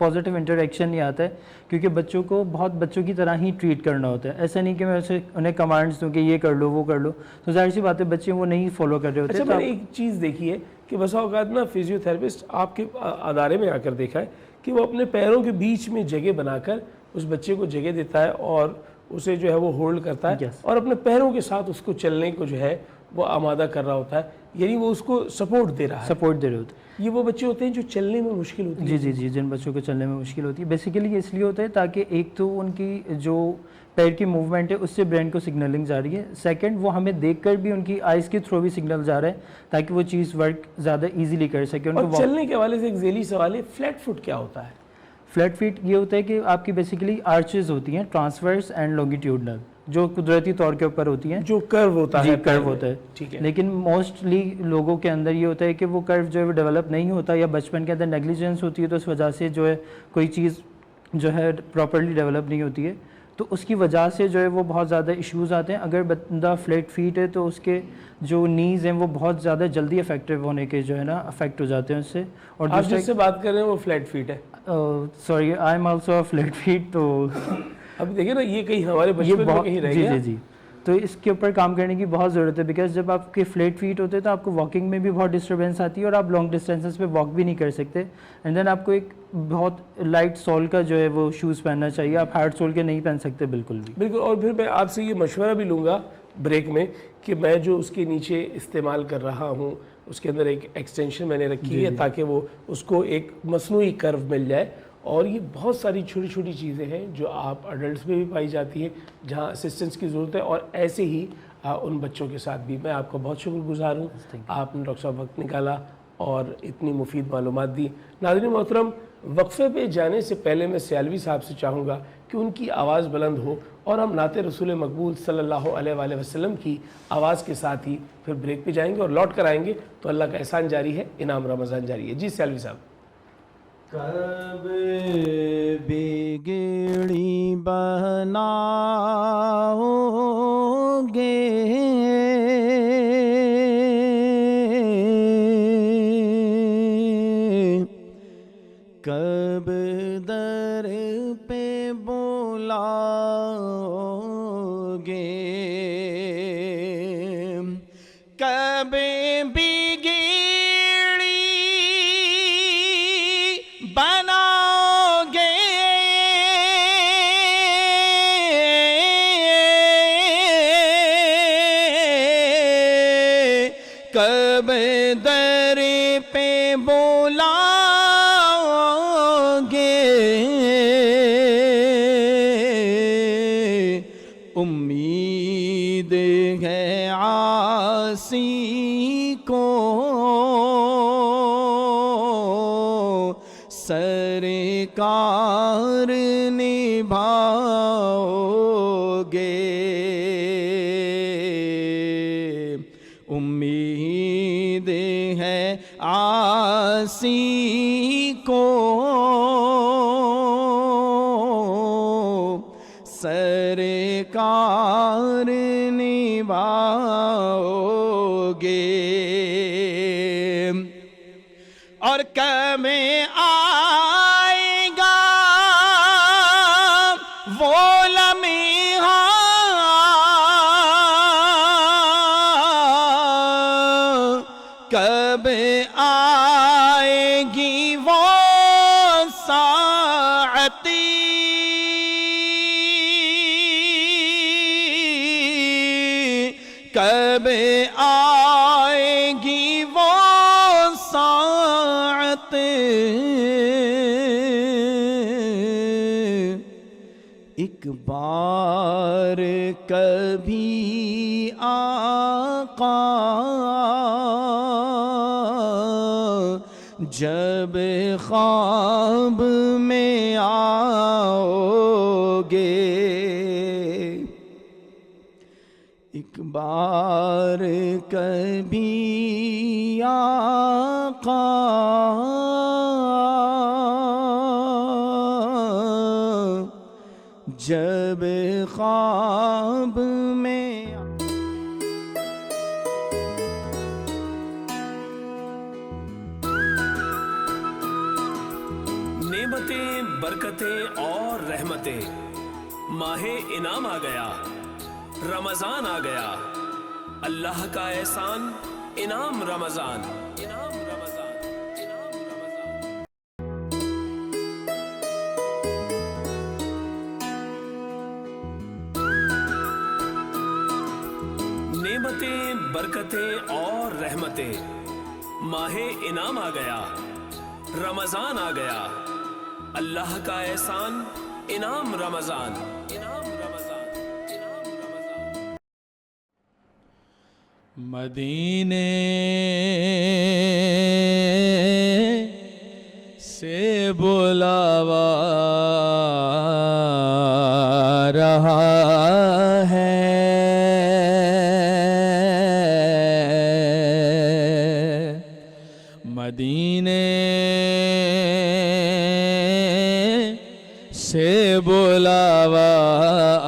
[SPEAKER 2] پازیٹیو انٹریکشن نہیں آتا ہے, کیونکہ بچوں کو بہت بچوں کی طرح ہی ٹریٹ کرنا ہوتا ہے. ایسا نہیں کہ میں اسے انہیں کمانڈس دوں کہ یہ کر لو وہ کر لو, تو ظاہر سی بات ہے بچے وہ نہیں فالو کر رہے ہوتے.
[SPEAKER 1] اچھا, میں نے ایک چیز دیکھی ہے کہ بسا اوقات نا فزیو تھراپسٹ آپ کے ادارے میں آ کر دیکھا ہے کہ وہ اپنے پیروں کے بیچ میں جگہ بنا کر اس بچے کو جگہ دیتا ہے اور اسے جو ہے وہ ہولڈ کرتا ہے اور اپنے پیروں کے ساتھ اس کو چلنے کو جو ہے وہ آمادہ کر رہا ہوتا ہے, یعنی وہ اس کو سپورٹ دے رہا ہے.
[SPEAKER 2] سپورٹ دے رہے ہوتے ہیں.
[SPEAKER 1] یہ وہ بچے ہوتے ہیں جو چلنے میں مشکل ہوتی ہے.
[SPEAKER 2] جی, جن بچوں کو چلنے میں مشکل ہوتی ہے بیسیکلی اس لیے ہوتا ہے تاکہ ایک تو ان کی جو پیر کی موومنٹ ہے اس سے برین کو سگنلنگ جا رہی ہے, سیکنڈ وہ ہمیں دیکھ کر بھی ان کی آئز کے تھرو بھی سگنل جا رہا ہے تاکہ وہ چیز ورک زیادہ ایزیلی کر سکے.
[SPEAKER 1] اور چلنے کے حوالے سے ایک ذیلی سوال ہے, فلیٹ فٹ کیا ہوتا ہے؟
[SPEAKER 2] فلیٹ فیٹ یہ ہوتا ہے کہ آپ کی بیسیکلی آرچز ہوتی ہیں ٹرانسورس اینڈ لانگیٹیوڈنل, جو قدرتی طور کے اوپر ہوتی ہیں,
[SPEAKER 1] جو کرو ہوتا ہے.
[SPEAKER 2] کرو ہوتا ہے,
[SPEAKER 1] ٹھیک ہے.
[SPEAKER 2] لیکن موسٹلی لوگوں کے اندر یہ ہوتا ہے کہ وہ کرو جو ہے ڈیولپ نہیں ہوتا, یا بچپن کے اندر نیگلیجنس ہوتی ہے تو اس وجہ سے جو ہے کوئی چیز جو ہے پراپرلی ڈیولپ نہیں ہوتی ہے, تو اس کی وجہ سے جو ہے وہ بہت زیادہ ایشوز آتے ہیں. اگر بندہ فلیٹ فیٹ ہے تو اس کے جو نیز ہیں وہ بہت زیادہ جلدی افیکٹو ہونے کے جو ہے نا افیکٹ ہو جاتے ہیں اس سے. اور
[SPEAKER 1] آپ جس سے بات کر رہے ہیں وہ فلیٹ فیٹ ہے؟
[SPEAKER 2] Sorry, I am also flat feet. تو
[SPEAKER 1] اب دیکھیں نا یہ کہیں ہمارے بچپن میں کہیں رہ گیا.
[SPEAKER 2] جی, تو اس کے اوپر کام کرنے کی بہت ضرورت ہے, بیکاز جب آپ کے فلیٹ فیٹ ہوتے ہیں تو آپ کو واکنگ میں بھی بہت ڈسٹربینس آتی ہے اور آپ لانگ ڈسٹینسز پہ واک بھی نہیں کر سکتے. اینڈ دین آپ کو ایک بہت لائٹ سول کا جو ہے وہ شوز پہننا چاہیے, آپ ہارڈ سول کے نہیں پہن سکتے بالکل بھی.
[SPEAKER 1] بالکل. اور پھر میں آپ سے یہ مشورہ بھی لوں گا بریک میں کہ میں جو اس کے نیچے استعمال کر رہا ہوں اس کے اندر ایک ایکسٹینشن میں نے رکھی ہے تاکہ وہ اس کو ایک مصنوعی کرو مل جائے. اور یہ بہت ساری چھوٹی چھوٹی چیزیں ہیں جو آپ اڈلٹس میں بھی پائی جاتی ہیں جہاں اسسٹنس کی ضرورت ہے, اور ایسے ہی ان بچوں کے ساتھ بھی. میں آپ کا بہت شکر گزار ہوں, آپ نے ڈاکٹر صاحب وقت نکالا اور اتنی مفید معلومات دی. ناظرین محترم, وقفے پہ جانے سے پہلے میں سیالوی صاحب سے چاہوں گا کہ ان کی آواز بلند ہو اور ہم نعت رسول مقبول صلی اللہ علیہ وآلہ وسلم کی آواز کے ساتھ ہی پھر بریک پہ جائیں گے اور لوٹ کر آئیں گے. تو اللہ کا احسان جاری ہے, انعام رمضان جاری ہے. جی سیالوی صاحب.
[SPEAKER 4] کب بگڑی بناؤ گے کب در پہ بلاؤ گے کب کب در پہ بلاؤ گے امید ہے عاصی کو سرکار نبھاؤ گے امید ہے عاصی کو سرکار نبھاؤ گے اور کب آئے گا وہ لمحہ کب آئے گی وہ ساعت کب آئے گی وہ ساعت ایک بار کبھی آقا جب خواب میں آؤ گے ایک بار کبھی آقا جب خواب میں
[SPEAKER 5] نعمتیں برکتیں اور رحمتیں، ماہ انعام آ گیا، رمضان آ گیا، اللہ کا احسان، انعام رمضان، انعام رمضان، انعام رمضان۔ نعمتیں، برکتیں اور رحمتیں، ماہ انعام آ گیا، رمضان آ گیا، اللہ کا احسان، انعام رمضان، انعام رمضان، انعام رمضان۔
[SPEAKER 4] مدینے سے بلاوا رہا ہے، مدینے سے بلاوا آ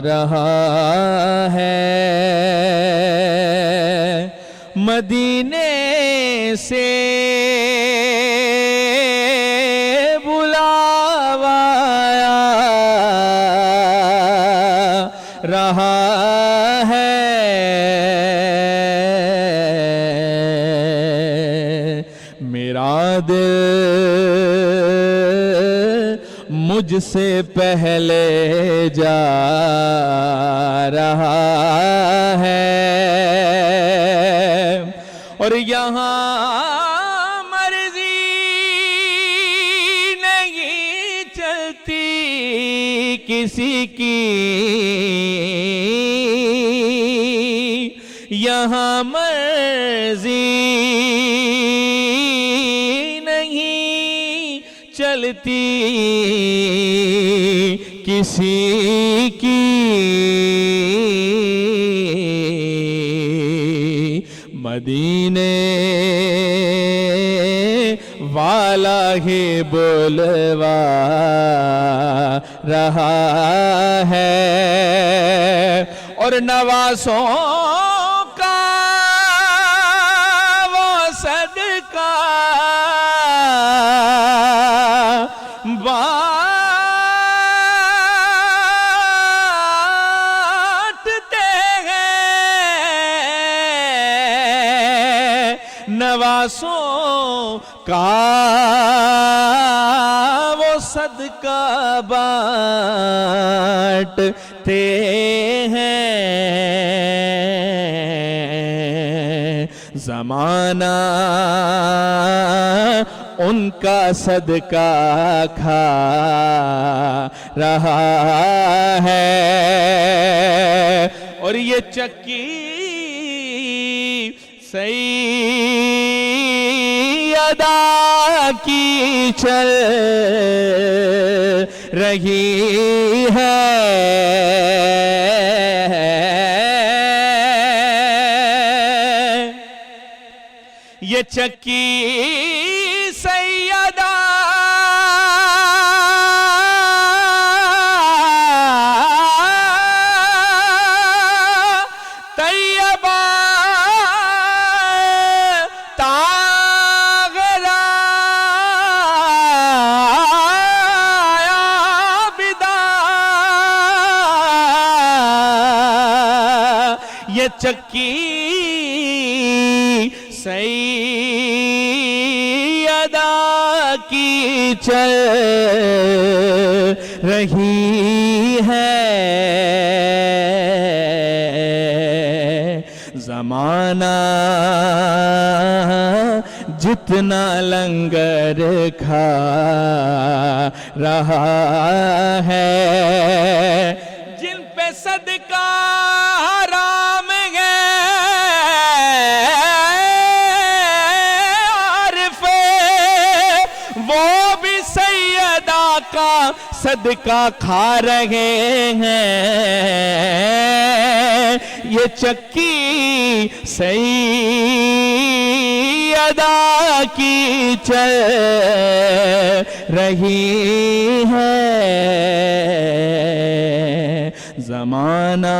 [SPEAKER 4] رہا ہے، مدینے سے بلاوا آ رہا ہے، میرا دل مجھ سے پہلے جا رہا ہے، اور یہاں مرضی نہیں چلتی کسی کی، یہاں مرضی نہیں چلتی کسی کی، مدینے والا ہی بلوا رہا ہے، اور نوازوں کا وہ صدقہ نوازوں کا وہ صدقہ بانٹتے ہیں، زمانہ ان کا صدقہ کھا رہا ہے، اور یہ چکی سیدہ کی چل رہی ہے، یہ چکی سیدہ یہ چکی سیدہ کی چل رہی ہے، زمانہ جتنا لنگر کھا رہا ہے، جن پہ صدقہ حرام ہے، عارف وہ بھی سیدہ کا صدقہ کھا رہے ہیں، یہ چکی سیدہ کی چل رہی ہے، زمانہ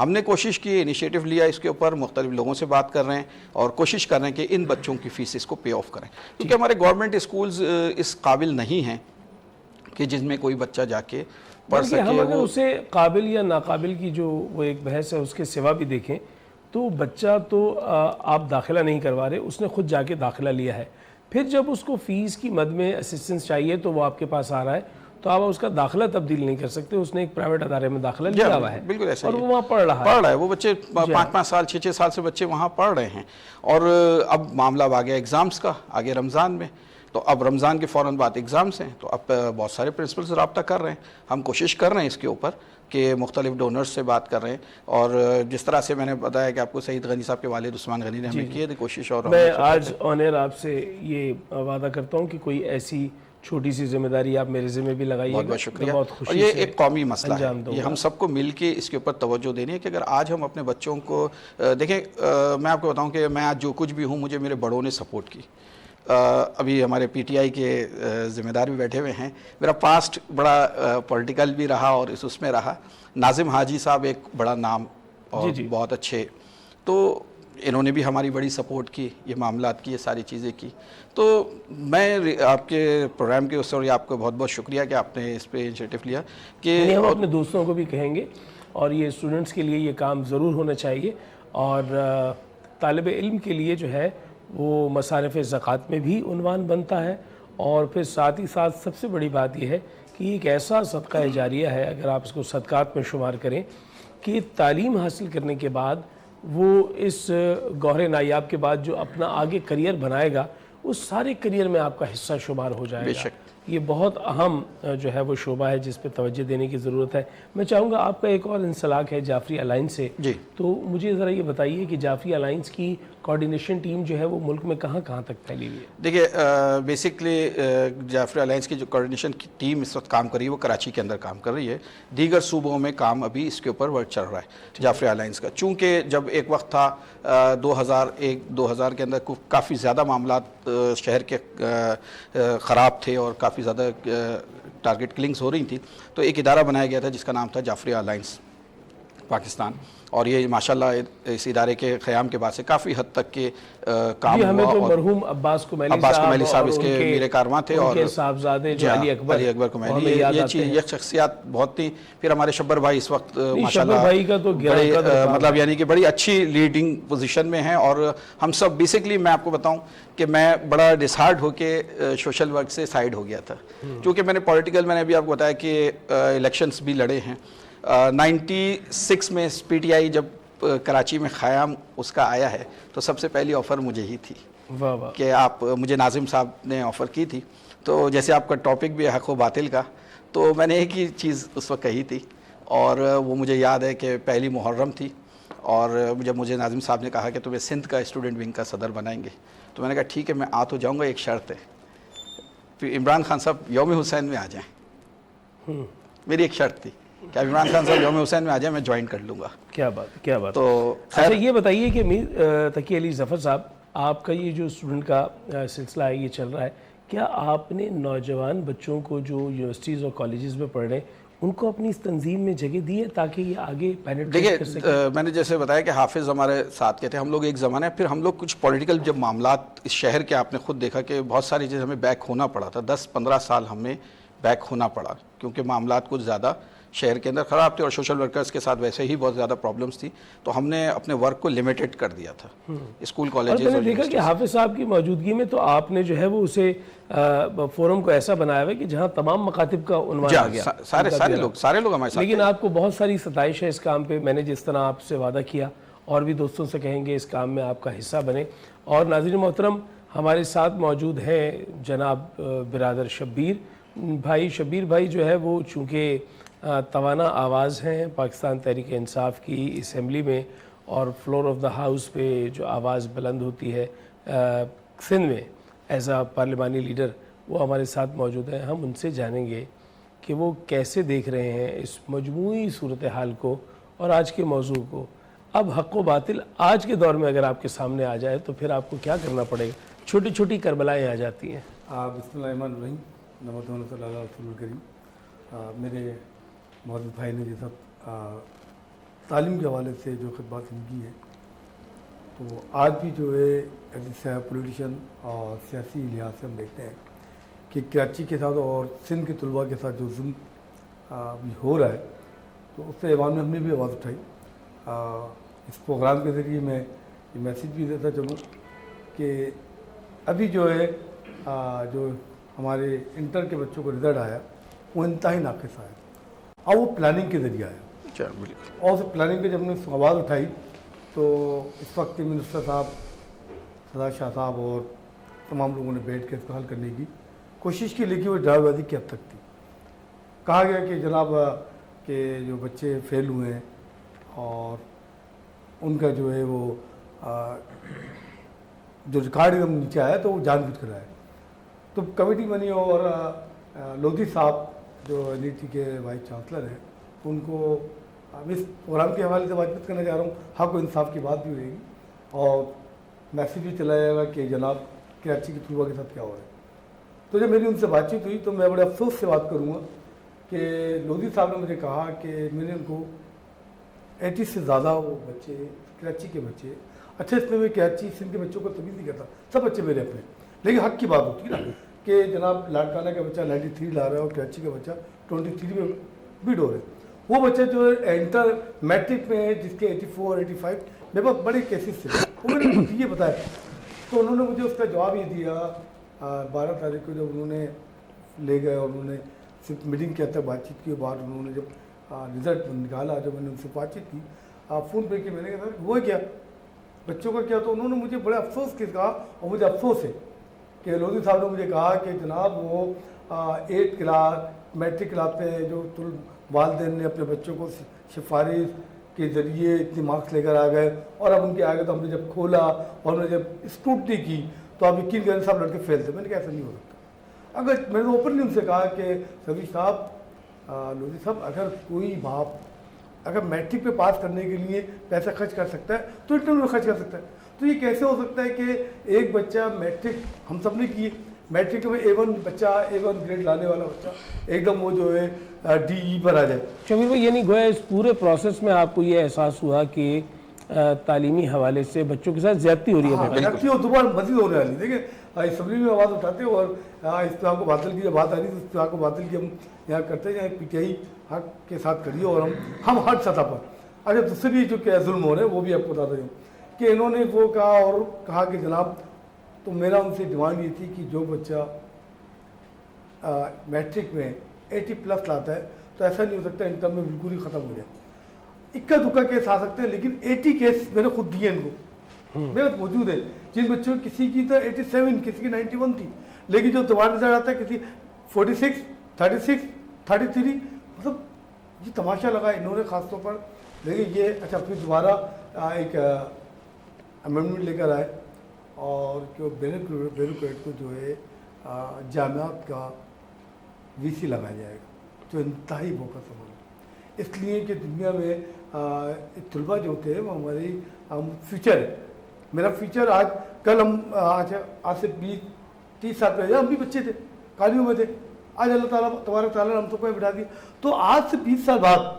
[SPEAKER 6] ہم نے کوشش کی, انیشیٹو لیا اس کے اوپر, مختلف لوگوں سے بات کر رہے ہیں اور کوشش کر رہے ہیں کہ ان بچوں کی فیسز کو پے آف کریں, کیونکہ ہمارے گورنمنٹ اسکولز اس قابل نہیں ہیں کہ جس میں کوئی بچہ جا کے پڑھ سکے.
[SPEAKER 1] ہم اگر اسے قابل یا ناقابل کی جو وہ ایک بحث ہے اس کے سوا بھی دیکھیں تو بچہ تو آپ داخلہ نہیں کروا رہے, اس نے خود جا کے داخلہ لیا ہے, پھر جب اس کو فیس کی مد میں اسسٹنس چاہیے تو وہ آپ کے پاس آ رہا ہے, تو آپ اس کا داخلہ تبدیل نہیں کر سکتے, اس نے ایک پرائیویٹ ادارے میں داخلہ لیا ہوا ہے
[SPEAKER 6] بالکل ایسا
[SPEAKER 1] اور وہ وہاں پڑھ رہا ہے.
[SPEAKER 6] وہ بچے 5 سال 6 سال سے بچے وہاں پڑھ رہے ہیں, اور اب معاملہ اب آ گیا ایگزامس کا, آگے رمضان میں, تو اب رمضان کے فوراً بعد ایگزامس ہیں, تو اب بہت سارے پرنسپل سے رابطہ کر رہے ہیں. ہم کوشش کر رہے ہیں اس کے اوپر کہ مختلف ڈونرز سے بات کر رہے ہیں, اور جس طرح سے میں نے بتایا کہ آپ کو سعید غنی صاحب کے والد عثمان غنی نے ہمیں کی تھی کوشش, اور
[SPEAKER 1] میں آج آن ایئر آپ سے یہ وعدہ کرتا ہوں کہ کوئی ایسی چھوٹی سی ذمہ داری آپ میرے ذمہ بھی لگائیے گا.
[SPEAKER 6] بہت شکریہ.
[SPEAKER 1] بہت
[SPEAKER 6] اور
[SPEAKER 1] خوشی
[SPEAKER 6] یہ
[SPEAKER 1] سے
[SPEAKER 6] ایک قومی مسئلہ ہے,
[SPEAKER 1] انجام دوں
[SPEAKER 6] یہ
[SPEAKER 1] گا.
[SPEAKER 6] ہم سب کو مل کے اس کے اوپر توجہ دینی ہے کہ اگر آج ہم اپنے بچوں کو دیکھیں, میں آپ کو بتاؤں کہ میں آج جو کچھ بھی ہوں مجھے میرے بڑوں نے سپورٹ کی. ابھی ہمارے پی ٹی آئی کے ذمہ دار بھی بیٹھے ہوئے ہیں, میرا پاسٹ بڑا پولیٹیکل بھی رہا اور اس میں رہا. ناظم حاجی صاحب ایک بڑا نام اور بہت اچھے, تو انہوں نے بھی ہماری بڑی سپورٹ کی, یہ معاملات کی, یہ ساری چیزیں کی. تو میں آپ کے پروگرام کے اس اور آپ کو بہت بہت شکریہ کہ آپ نے اس پہ انیشیٹو لیا کہ
[SPEAKER 1] ہم اپنے دوستوں کو بھی کہیں گے, اور یہ اسٹوڈنٹس کے لیے یہ کام ضرور ہونا چاہیے, اور طالب علم کے لیے جو ہے وہ مصارف زکوٰۃ میں بھی عنوان بنتا ہے, اور پھر ساتھ ہی ساتھ سب سے بڑی بات یہ ہے کہ ایک ایسا صدقہ جاریہ ہے, اگر آپ اس کو صدقات میں شمار کریں, کہ تعلیم حاصل کرنے کے بعد وہ اس گوہر نایاب کے بعد جو اپنا آگے کریئر بنائے گا اس سارے کریئر میں آپ کا حصہ شمار ہو جائے گا. یہ بہت اہم جو ہے وہ شعبہ ہے جس پہ توجہ دینے کی ضرورت ہے. میں چاہوں گا آپ کا ایک اور انسلاک ہے جعفری الائنس سے, تو مجھے ذرا یہ بتائیے کہ جعفری الائنس کی کوارڈینیشن ٹیم جو ہے وہ ملک میں کہاں کہاں تک پھیلی ہوئی ہے؟
[SPEAKER 6] دیکھیے, بیسکلی جعفری الائنس کی جو کوارڈینیشن کی ٹیم اس وقت کام کر رہی ہے وہ کراچی کے اندر کام کر رہی ہے, دیگر صوبوں میں کام ابھی اس کے اوپر ورک چل رہا ہے جعفری الائنس کا. چونکہ جب ایک وقت تھا 2001-2000 کے اندر کافی زیادہ معاملات شہر کے خراب تھے اور کافی زیادہ ٹارگٹ کلنگز ہو رہی تھیں, تو ایک ادارہ بنایا گیا تھا جس کا نام تھا جعفری الائنس پاکستان, اور یہ ماشاءاللہ اس ادارے کے قیام کے بعد سے کافی حد تک کے کام ہوا.
[SPEAKER 1] ہمیں تو
[SPEAKER 6] اور
[SPEAKER 1] مرحوم عباس کومیلی
[SPEAKER 6] صاحب اس کے میرے کارواں تھے, اور
[SPEAKER 1] ان کے صاحبزادے جو علی اکبر
[SPEAKER 6] کومیلی, یہ شخصیات بہت تھیں. پھر ہمارے شبر بھائی اس وقت ماشاءاللہ
[SPEAKER 1] بھائی کا تو
[SPEAKER 6] مطلب یعنی کہ بڑی اچھی لیڈنگ پوزیشن میں ہیں, اور ہم سب بیسکلی میں آپ کو بتاؤں کہ میں بڑا ڈسہارڈ ہو کے سوشل ورک سے سائڈ ہو گیا تھا, کیونکہ میں نے پولیٹیکل, میں نے ابھی آپ کو بتایا کہ الیکشنز بھی لڑے ہیں. 96 میں پی ٹی آئی جب کراچی میں قیام اس کا آیا ہے تو سب سے پہلی آفر مجھے ہی تھی کہ آپ, مجھے ناظم صاحب نے آفر کی تھی. تو جیسے آپ کا ٹاپک بھی ہے حق و باطل کا, تو میں نے ایک ہی چیز اس وقت کہی تھی, اور وہ مجھے یاد ہے کہ پہلی محرم تھی, اور جب مجھے ناظم صاحب نے کہا کہ تمہیں سندھ کا اسٹوڈنٹ ونگ کا صدر بنائیں گے, تو میں نے کہا ٹھیک ہے میں آ تو جاؤں گا, ایک شرط ہے, پھر عمران خان صاحب یوم حسین میں آ جائیں. میری ایک شرط تھی کہ عمران خان صاحب یوم حسین میں آ جائیں, میں جوائن کر لوں گا.
[SPEAKER 1] کیا بات, کیا بات.
[SPEAKER 6] تو
[SPEAKER 1] اچھا یہ بتائیے کہ تقی علی ظفر صاحب, آپ کا یہ جو اسٹوڈنٹ کا سلسلہ ہے یہ چل رہا ہے, کیا آپ نے نوجوان بچوں کو جو یونیورسٹیز اور کالجز میں پڑھ رہے ہیں ان کو اپنی اس تنظیم میں جگہ دی ہے تاکہ یہ آگے پینیٹریٹ کر سکیں؟
[SPEAKER 6] دیکھیے, میں نے جیسے بتایا کہ حافظ ہمارے ساتھ کہتے ہیں, ہم لوگ ایک زمانہ ہے, پھر ہم لوگ کچھ پولیٹیکل جب معاملات اس شہر کے, آپ نے خود دیکھا کہ بہت ساری چیزیں ہمیں بیک ہونا پڑا تھا, 10-15 سال ہمیں بیک ہونا پڑا, کیونکہ معاملات کچھ زیادہ شہر کے اندر خراب تھے اور سوشل ورکرز کے ساتھ ویسے ہی بہت زیادہ پرابلمس تھی, تو ہم نے اپنے ورک کو لمیٹڈ کر دیا تھا اسکول کالجز.
[SPEAKER 1] اور میں نے دیکھا کہ حافظ صاحب کی موجودگی میں تو آپ نے جو ہے وہ اسے فورم کو ایسا بنایا ہوا ہے کہ جہاں تمام مکاتب کا عنوان آ گیا,
[SPEAKER 6] سارے لوگ ہمارے ساتھ.
[SPEAKER 1] لیکن آپ کو بہت ساری ستائش ہے اس کام پہ, میں نے جس طرح آپ سے وعدہ کیا, اور بھی دوستوں سے کہیں گے اس کام میں آپ کا حصہ بنے. اور ناظرین محترم, ہمارے ساتھ موجود ہیں جناب برادر شبیر بھائی. شبیر بھائی جو ہے وہ چونکہ توانا آواز ہیں پاکستان تحریک انصاف کی اسمبلی میں, اور فلور آف دا ہاؤس پہ جو آواز بلند ہوتی ہے سندھ میں ایز اے پارلیمانی لیڈر, وہ ہمارے ساتھ موجود ہیں. ہم ان سے جانیں گے کہ وہ کیسے دیکھ رہے ہیں اس مجموعی صورتحال کو اور آج کے موضوع کو. اب حق و باطل آج کے دور میں اگر آپ کے سامنے آ جائے تو پھر آپ کو کیا کرنا پڑے گا؟ چھوٹی چھوٹی کربلائیں آ جاتی ہیں.
[SPEAKER 7] بسم اللہ الرحمن الرحیم, نمت صلی اللہ علیہ وسلم کریم. میرے محمد بھائی نے یہ سب تعلیم کے حوالے سے جو خدمات ان کی ہے، تو آج بھی جو ہے پولیٹیشین اور سیاسی لحاظ سے ہم دیکھتے ہیں کہ کراچی کے ساتھ اور سندھ کے طلباء کے ساتھ جو ظلم ابھی ہو رہا ہے، تو اس سے ایوان میں ہم نے بھی آواز اٹھائی. اس پروگرام کے ذریعے میں یہ میسیج بھی دیتا چلوں کہ ابھی جو ہے جو ہمارے انٹر کے بچوں کو رزلٹ آیا وہ انتہائی ناقص آیا، اور وہ پلاننگ کے ذریعے آیا. اور اس پلاننگ پہ جب ہم نے آواز اٹھائی تو اس وقت کے منسٹر صاحب سدا شاہ صاحب اور تمام لوگوں نے بیٹھ کے اس کو حل کرنے کی کوشش کی، لیکن وہ ڈرائیو بازی کی حد تک تھی. کہا گیا کہ جناب کہ جو بچے فیل ہوئے ہیں اور ان کا جو ہے وہ جو ریکارڈ ایک دم نیچے آیا تو وہ جان بوجھ کر آیا. تو کمیٹی بنی اور لودھی صاحب جو NET کے وائس چانسلر ہیں ان کو اس پروگرام کے حوالے سے بات چیت کرنا چاہ رہا ہوں. حق و انصاف کی بات بھی ہوئے گی اور میسیج بھی چلایا جائے گا کہ جناب کراچی کے طلباء کے ساتھ کیا ہو رہا ہے. تو جب میری ان سے بات چیت ہوئی تو میں بڑے افسوس سے بات کروں گا کہ لودھی صاحب نے مجھے کہا کہ میں نے ان کو 80 سے زیادہ وہ بچے کراچی کے بچے، اچھا اس میں کراچی سندھ کے بچوں کو تمیز نہیں کرتا، سب بچے میرے اپنے، لیکن حق کی بات ہوتی ہے نا کہ جناب لاڑکانہ کا بچہ 93 لا رہا ہے اور کراچی کا بچہ 23 میں بیٹ ہو رہا ہے. وہ بچہ جو ہے انٹر میٹرک میں جس کے 84 85 میرے پاس بڑے کیسز تھے، وہ میں نے یہ بتایا. تو انہوں نے مجھے اس کا جواب یہ دیا 12 تاریخ کو جب انہوں نے لے گئے اور انہوں نے صرف میٹنگ کے تک بات چیت کی. بعد انہوں نے جب رزلٹ نکالا، جب میں نے ان سے بات چیت کی فون پہ کہ میں نے کہا وہ کیا بچوں کا کیا، تو انہوں نے مجھے بڑے افسوس کے کہا، اور مجھے افسوس ہے کہ لودھی صاحب نے مجھے کہا کہ جناب وہ 8 کلاس میٹرک کلاس میں جو والدین نے اپنے بچوں کو سفارش کے ذریعے اتنے مارکس لے کر آ گئے اور اب ان کے آگے تو ہم نے جب کھولا اور ہم نے جب اسکروٹنی کی تو آپ یقین کریں صاحب لڑکے فیل تھے. میں نے کہا ایسا نہیں ہو سکتا. اگر میں نے اوپنلی ان سے کہا کہ سبھی صاحب لودھی صاحب اگر کوئی باپ اگر میٹرک پہ پاس کرنے کے لیے پیسہ خرچ کر سکتا ہے تو انٹر میں خرچ کر سکتا ہے. تو یہ کیسے ہو سکتا ہے کہ ایک بچہ میٹرک ہم سب نے کیے، میٹرک میں A1 بچہ A1 گریڈ لانے والا بچہ ایک دم وہ جو ہے DE پر آ جائے.
[SPEAKER 1] شبیر بھائی یعنی گویا اس پورے پروسیس میں آپ کو یہ احساس ہوا کہ تعلیمی حوالے سے بچوں کے ساتھ زیادتی ہو رہی ہے؟
[SPEAKER 7] زیادتی اور دوبارہ مزید ہونے والی. دیکھیں اسمبلی میں آواز اٹھاتے اور اصطلاح کو باطل کی جب بات آ رہی ہے تو اصطلاح کو باطل کی ہم یہاں کرتے ہیں PTI حق کے ساتھ کریے اور ہم ہر سطح پر. اچھا دوسری جو کہ ظلم ہو رہے ہیں وہ بھی آپ کو بتا دیں کہ انہوں نے وہ کہا اور کہا کہ جناب تو میرا ان سے ڈیمانڈ یہ تھی کہ جو بچہ میٹرک میں 80+ لاتا ہے تو ایسا نہیں ہو سکتا انٹر میں بالکل ہی ختم ہو جائے. اکا دکا کیس آ سکتے ہیں لیکن 80 کیس میں نے خود دیے ان کو میرے پاس موجود ہے جن بچوں کسی کی تو 87 کسی کی 91 تھی لیکن جو دوبارہ رزلٹ آتا ہے کسی 46 36 33 مطلب یہ تماشا لگا انہوں نے خاص طور پر. لیکن یہ اچھا پھر دوبارہ ایک امینڈمنٹ لے کر آئے اور جو بیوروکریٹ کو جو ہے جامعات کا VC لگایا جائے گا جو انتہائی بوکس عمل ہے. اس لیے کہ دنیا میں طلباء جو ہوتے ہیں وہ ہماری فیوچر ہے. میرا فیوچر آج کل ہم آج سے 20-30 سال پہلے ہم بھی بچے تھے کالیوں میں تھے. آج اللہ تعالیٰ تبارک تعالیٰ نے ہم سب کو بٹھا دیا. تو آج سے 20 سال بعد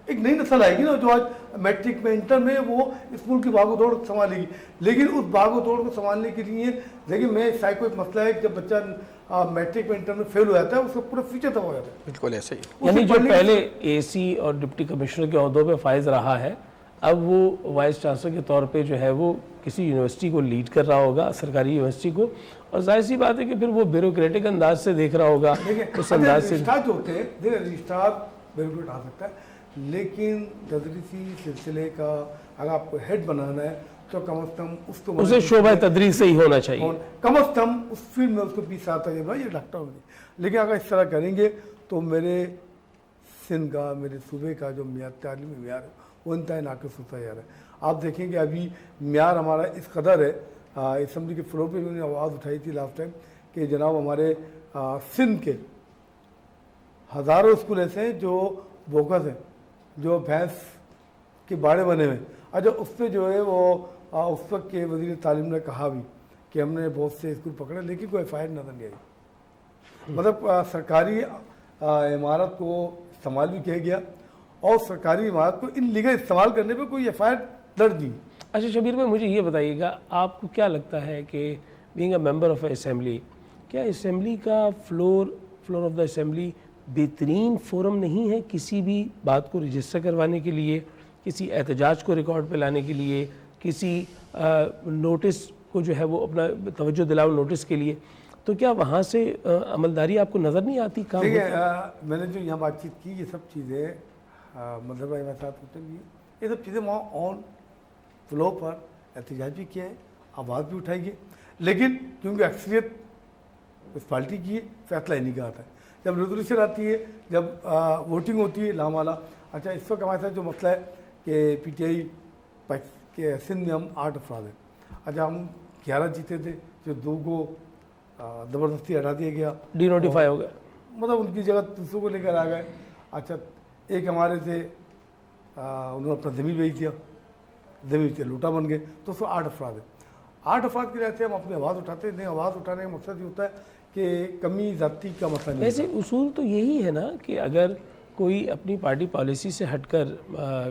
[SPEAKER 7] ایک نئی نسل آئے گی نا جو آج میٹرک میں انٹر میں وہ اسکول کی باغ و دوڑ سنبھالے گی. لیکن اس باغ و دوڑ کو سنبھالنے کے لیے دیکھیں میں سائیکو ایک مسئلہ ہے کہ جب بچہ میٹرک میں انٹر میں فیل ہو جاتا ہے اس کا پورا فیوچر تباہ ہو جاتا ہے.
[SPEAKER 6] بالکل ایسا ہی.
[SPEAKER 1] یعنی جو پہلے AC اور ڈپٹی کمشنر کے عہدوں پہ فائز رہا ہے اب وہ وائس چانسلر کے طور پہ جو ہے وہ کسی یونیورسٹی کو لیڈ کر رہا ہوگا، سرکاری یونیورسٹی کو، اور ظاہر سی بات ہے کہ پھر وہ بیوروکریٹک انداز سے دیکھ رہا ہوگا. اس انداز سے
[SPEAKER 7] رجسٹرار جو ہوتے ہیں دیکھیں رجسٹرار بیوروکریٹ آ سکتا ہے لیکن تدریسی سلسلے کا اگر آپ کو ہیڈ بنانا ہے تو کم از کم اس کو
[SPEAKER 1] اسے شعبہ تدریس سے ہی ہونا چاہیے.
[SPEAKER 7] کم از کم اس فیلڈ میں اس کو 20 سال تک یہ ڈاکٹر ہوگی. لیکن اگر اس طرح کریں گے تو میرے سندھ کا میرے صوبے کا جو تعلیمی معیار ہے وہ انتہائی ناقص ہوتا جا رہا ہے. آپ دیکھیں کہ ابھی معیار ہمارا اس قدر ہے. اسمبلی کے فلور پہ میں نے آواز اٹھائی تھی لاسٹ ٹائم کہ جناب ہمارے سندھ کے ہزاروں اسکول ایسے ہیں جو بوکس ہیں جو بھینس کے باڑے بنے ہوئے. اچھا اس پہ جو ہے وہ اس وقت کے وزیر تعلیم نے کہا بھی کہ ہم نے بہت سے اسکول پکڑے لیکن کوئی FIR نظر نہیں آئی. مطلب سرکاری عمارت کو استعمال بھی کیا گیا اور سرکاری عمارت کو ان لیگل استعمال کرنے پہ کوئی ایف آئی آر درج نہیں.
[SPEAKER 1] اچھا شبیر بھائی مجھے یہ بتائیے گا آپ کو کیا لگتا ہے کہ being a member of a assembly کیا اسمبلی کا فلور آف دا اسمبلی بہترین فورم نہیں ہے کسی بھی بات کو رجسٹر کروانے کے لیے, کسی احتجاج کو ریکارڈ پہ لانے کے لیے, کسی نوٹس کو جو ہے وہ اپنا توجہ دلاؤ نوٹس کے لیے, تو کیا وہاں سے عملداری آپ کو نظر نہیں آتی کام؟
[SPEAKER 7] دیکھیے میں نے جو یہاں بات چیت کی یہ سب چیزیں مظہر بھائی ہمارے ساتھ ہوتے بھی یہ سب چیزیں وہاں آن فلو پر احتجاج بھی کیا ہے, آواز بھی اٹھائی ہے, لیکن کیونکہ اکثریت اس پارٹی کی ہے فیصلہ انہیں کا آتا ہے. جب ریزولوشن آتی ہے, جب ووٹنگ ہوتی ہے لام والا. اچھا اس وقت ہمارے ساتھ جو مسئلہ ہے کہ پی ٹی آئی کے سندھ میں ہم 8 افراد ہیں. اچھا ہم 11 جیتے تھے, جو 2 کو زبردستی ہٹا دیا گیا,
[SPEAKER 1] ڈی نوٹیفائی ہو گیا,
[SPEAKER 7] مطلب ان کی جگہ دوسروں کو لے کر آ گئے. اچھا ایک ہمارے سے انہوں نے اپنا زمین بیچ دیا, زمین سے لوٹا بن گئے, تو اس 8 افراد ہیں. 8 افراد کے رہتے ہم اپنی آواز اٹھاتے ہیں. نہیں, آواز اٹھانے کا مقصد یہ ہوتا ہے کہ کمی ذاتی کا مسئلہ نہیں.
[SPEAKER 1] ویسے اصول تو یہی ہے نا کہ اگر کوئی اپنی پارٹی پالیسی سے ہٹ کر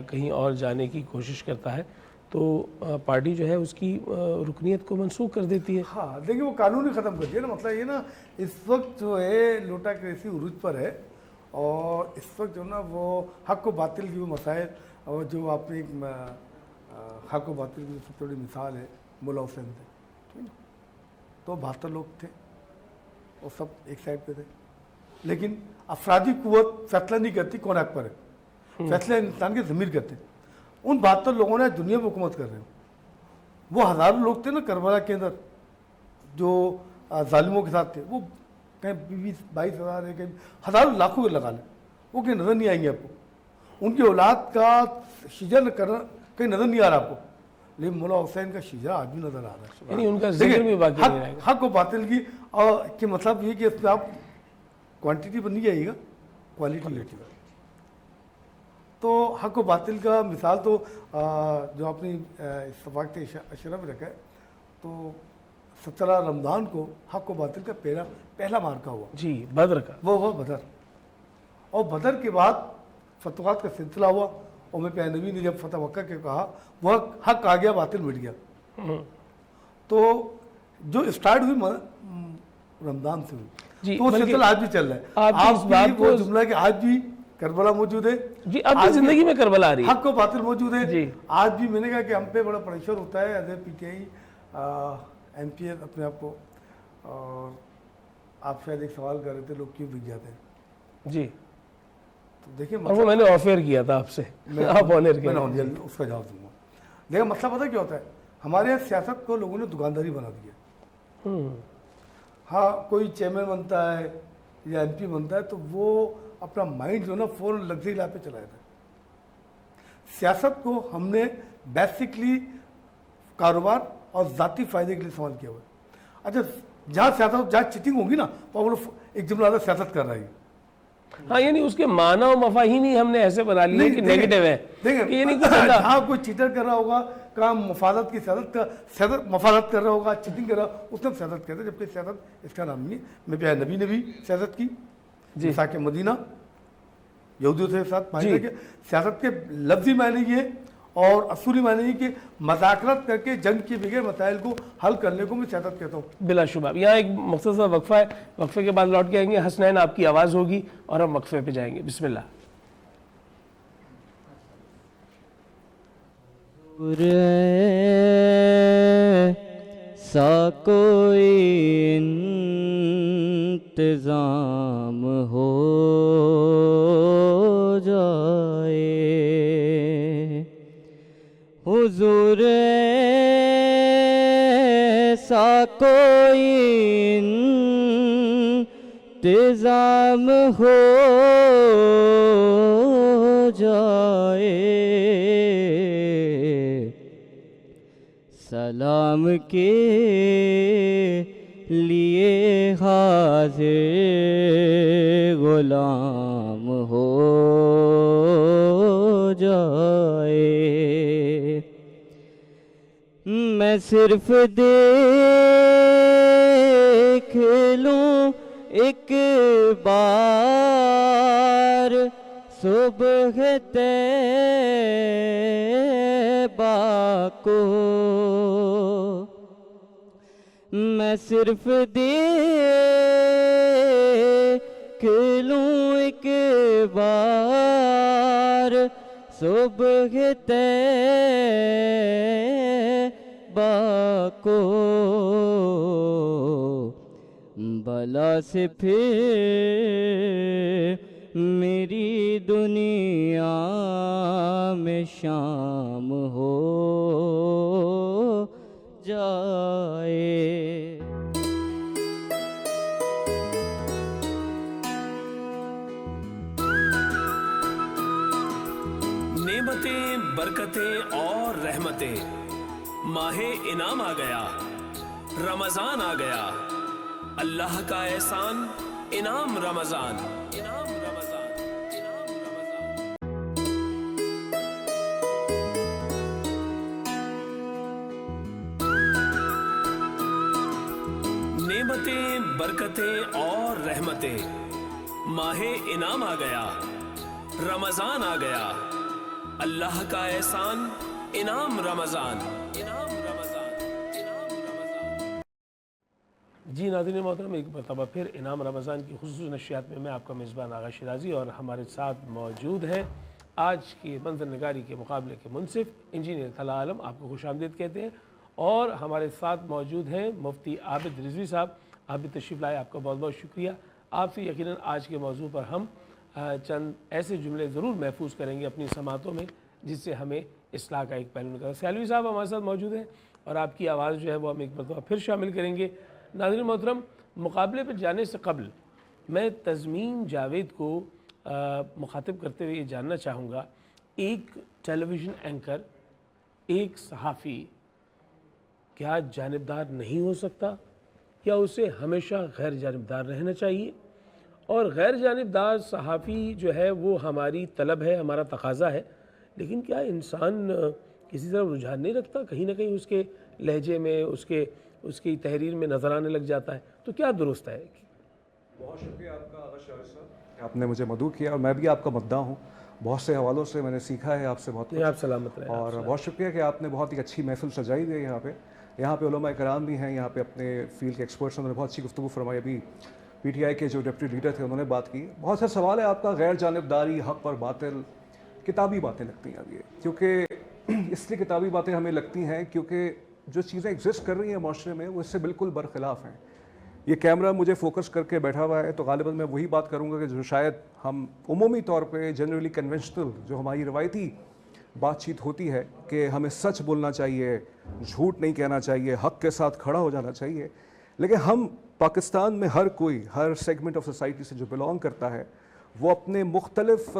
[SPEAKER 1] کہیں اور جانے کی کوشش کرتا ہے تو پارٹی جو ہے اس کی رکنیت کو منسوخ کر دیتی ہے.
[SPEAKER 7] ہاں دیکھیے وہ قانون ہی ختم کر دیا نا. مسئلہ یہ نا اس وقت جو ہے لوٹا کریسی عروج پر ہے, اور اس وقت جو نا وہ حق و باطل کی وہ مسائل, اور جو آپ نے حق و باطل کی سب سے بڑی مثال ہے مولا حسین سے, ٹھیک ہے, تو 72 لوگ تھے اور سب ایک سائڈ پہ تھے, لیکن افرادی قوت فیصلہ نہیں کرتی کون حق پر ہے, فیصلہ انسان کے ضمیر کرتے ہیں. ان 72 لوگوں نے دنیا میں حکومت کر رہے ہیں. وہ ہزاروں لوگ تھے نا کربلا کے اندر جو ظالموں کے ساتھ تھے, وہ کہیں 20-22 ہزار ہے, کہیں ہزاروں لاکھوں کے لگا لیں, وہ کہیں نظر نہیں آئیں گے آپ کو. ان کی اولاد کا شجر کرنا کہیں نظر نہیں آ رہا آپ کو, لیکن مولا حسین کا شجرا آج بھی نظر آ رہا ہے.
[SPEAKER 1] یعنی ان کا ذکر بھی باقی نہیں رہے گا.
[SPEAKER 7] حق و باطل کی اور کہ مطلب یہ کہ اس میں آپ کوانٹٹی پر نہیں جائیے گا, کوالٹی لیٹی گا. تو حق و باطل کا مثال تو جو اپنی اتفاق اشرف رکھا ہے, تو 17 رمضان کو حق و باطل کا پہلا مارکا ہوا.
[SPEAKER 1] جی بدر کا,
[SPEAKER 7] وہ بدر, اور بدر کے بعد فتوحات کا سلسلہ ہوا, اور میں پیارے نبی نے جب فتح مکہ کے کہا وہ حق آ گیا باطل مٹ گیا. تو جو اسٹارٹ ہوئی رمضان سے ہوئی, تو وہ سلسلہ آج بھی چل رہا ہے. آپ بھی وہ جملہ کہ آج بھی کربلا موجود ہے.
[SPEAKER 1] جی اب بھی زندگی میں کربلا آ رہی ہے,
[SPEAKER 7] حق و باطل موجود ہے.
[SPEAKER 1] جی
[SPEAKER 7] آج بھی میں نے کہا کہ ہم پہ بڑا پریشر ہوتا ہے as a P T I M P S اپنے آپ کو. اور آپ شاید ایک سوال کر رہے تھے لوگ کیوں بک جاتے ہیں.
[SPEAKER 1] جی
[SPEAKER 7] تو دیکھیں
[SPEAKER 1] اور وہ میں نے آفر کیا تھا آپ سے, آپ آنر کیا,
[SPEAKER 7] میں نے اس کا جواب دوں گا. دیکھیں مسئلہ پتہ کیا ہوتا ہے, ہمارے یہاں سیاست کو لوگوں نے دکانداری بنا دیا. ہاں کوئی چیئرمین بنتا ہے یا ایم پی بنتا ہے تو وہ اپنا مائنڈ جو نا فوراً لگژری لائف پہ چلا جاتا ہے. سیاست کو ہم نے بیسکلی کاروبار اور ذاتی فائدے کے لیے استعمال کیا ہوا ہے. اچھا جہاں سیاست جہاں چیٹنگ ہوگی نا وہ ایک جملہ آتا سیاست کر رہا ہے.
[SPEAKER 1] ہاں یعنی اس کے معنی و مفاہیم ہی ہم نے ایسے بنا لیے کہ نیگیٹو ہے.
[SPEAKER 7] جہاں کوئی چیٹر کر رہا ہوگا, کام مفادت کی سیاست مفادت کر رہا ہوگا, چیٹنگ کر رہا ہوگا, اس نے سیاست کہتے ہیں, جبکہ سیاست اس کا نام نہیں ہے. میں پیارے نبی نے بھی سیاست کی, مساک مدینہ یہودیوں سے ساتھ معاہدے کے. سیاست کے لفظی معنی یہ اور اصولی معنی یہ کہ مذاکرات کر کے جنگ کے بغیر مسائل کو حل کرنے کو میں سیاست کہتا ہوں.
[SPEAKER 1] بلا شبہ یہاں ایک مختصر وقفہ ہے, وقفے کے بعد لوٹ کے آئیں گے. حسنین آپ کی آواز ہوگی اور ہم وقفے پہ جائیں گے. بسم اللہ.
[SPEAKER 4] سا کوئی انتظام ہو جائے, حضور ایسا کوئی انتظام ہو جائے, سلام کے لیے حاضر غلام ہو جائے. میں صرف دیکھ لوں ایک بار صبح طیبہ کو میں صرف دیکھ لوں ایک بار، صبح طیبہ کو بلا سے پھر میری دنیا میں شام ہو جائے۔
[SPEAKER 5] نعمتیں، برکتیں اور رحمتیں، ماہ انعام آ گیا، رمضان آ گیا، اللہ کا احسان انعام رمضان، انعام رمضان، انعام رمضان۔ نعمتیں، برکتیں اور رحمتیں، ماہ انعام آ گیا، رمضان آ گیا، اللہ کا احسان انعام رمضان، انعام رمضان، انعام رمضان۔
[SPEAKER 1] جی ناظرین محترم، ایک مرتبہ پھر انعام رمضان کی خصوصی نشریات میں آپ کا میزبان آغا شیرازی اور ہمارے ساتھ موجود ہیں آج کی منظر نگاری کے مقابلے کے منصف انجینئر طلعت عالم، آپ کو خوش آمدید کہتے ہیں، اور ہمارے ساتھ موجود ہیں مفتی عابد رضوی صاحب۔ آپ بھی تشریف لائے، آپ کا بہت بہت شکریہ۔ آپ سے یقیناً آج کے موضوع پر ہم چند ایسے جملے ضرور محفوظ کریں گے اپنی سماعتوں میں جس سے ہمیں اصلاح کا ایک پہلو نکلا۔ سیالوی صاحب ہمارے ساتھ موجود ہیں اور آپ کی آواز جو ہے وہ ہم ایک مرتبہ پھر شامل کریں گے۔ ناظرین محترم، مقابلے پر جانے سے قبل میں تزمین جاوید کو مخاطب کرتے ہوئے یہ جاننا چاہوں گا، ایک ٹیلی ویژن اینکر، ایک صحافی کیا جانبدار نہیں ہو سکتا، یا اسے ہمیشہ غیر جانبدار رہنا چاہیے؟ اور غیر جانبدار صحافی جو ہے وہ ہماری طلب ہے، ہمارا تقاضا ہے، لیکن کیا انسان کسی طرح رجحان نہیں رکھتا؟ کہیں نہ کہیں اس کے لہجے میں، اس کی تحریر میں نظر آنے لگ جاتا ہے، تو کیا درست ہے؟
[SPEAKER 8] بہت شکریہ آپ کا آغا شاعر صاحب کہ آپ نے مجھے مدعو کیا، اور میں بھی آپ کا مدعا ہوں۔ بہت سے حوالوں سے میں نے سیکھا ہے آپ سے بہت کچھ،
[SPEAKER 1] آپ سلامت رہیں۔
[SPEAKER 8] اور بہت شکریہ کہ آپ نے بہت ہی اچھی محفل سجائی ہوئی ہے یہاں پہ علماء کرام بھی ہیں، یہاں پہ اپنے فیلڈ کے ایکسپرٹس ہیں، انہوں نے بہت اچھی گفتگو فرمائی۔ ابھی پی ٹی آئی کے جو ڈپٹی لیڈر تھے انہوں نے بات کی۔ بہت سے سوال ہے آپ کا، غیر جانبداری، حق اور باطل، کتابی باتیں لگتی ہیں اب یہ، کیونکہ اس لیے کتابی باتیں ہمیں لگتی ہیں کیونکہ جو چیزیں ایگزسٹ کر رہی ہیں معاشرے میں وہ اس سے بالکل برخلاف ہیں۔ یہ کیمرہ مجھے فوکس کر کے بیٹھا ہوا ہے تو غالباً میں وہی بات کروں گا کہ جو شاید ہم عمومی طور پہ جنرلی کنونشنل جو ہماری روایتی بات چیت ہوتی ہے کہ ہمیں سچ بولنا چاہیے، جھوٹ نہیں کہنا چاہیے، حق کے ساتھ کھڑا ہو جانا چاہیے، لیکن ہم پاکستان میں ہر کوئی، ہر سیگمنٹ آف سوسائٹی سے جو بلانگ کرتا ہے وہ اپنے مختلف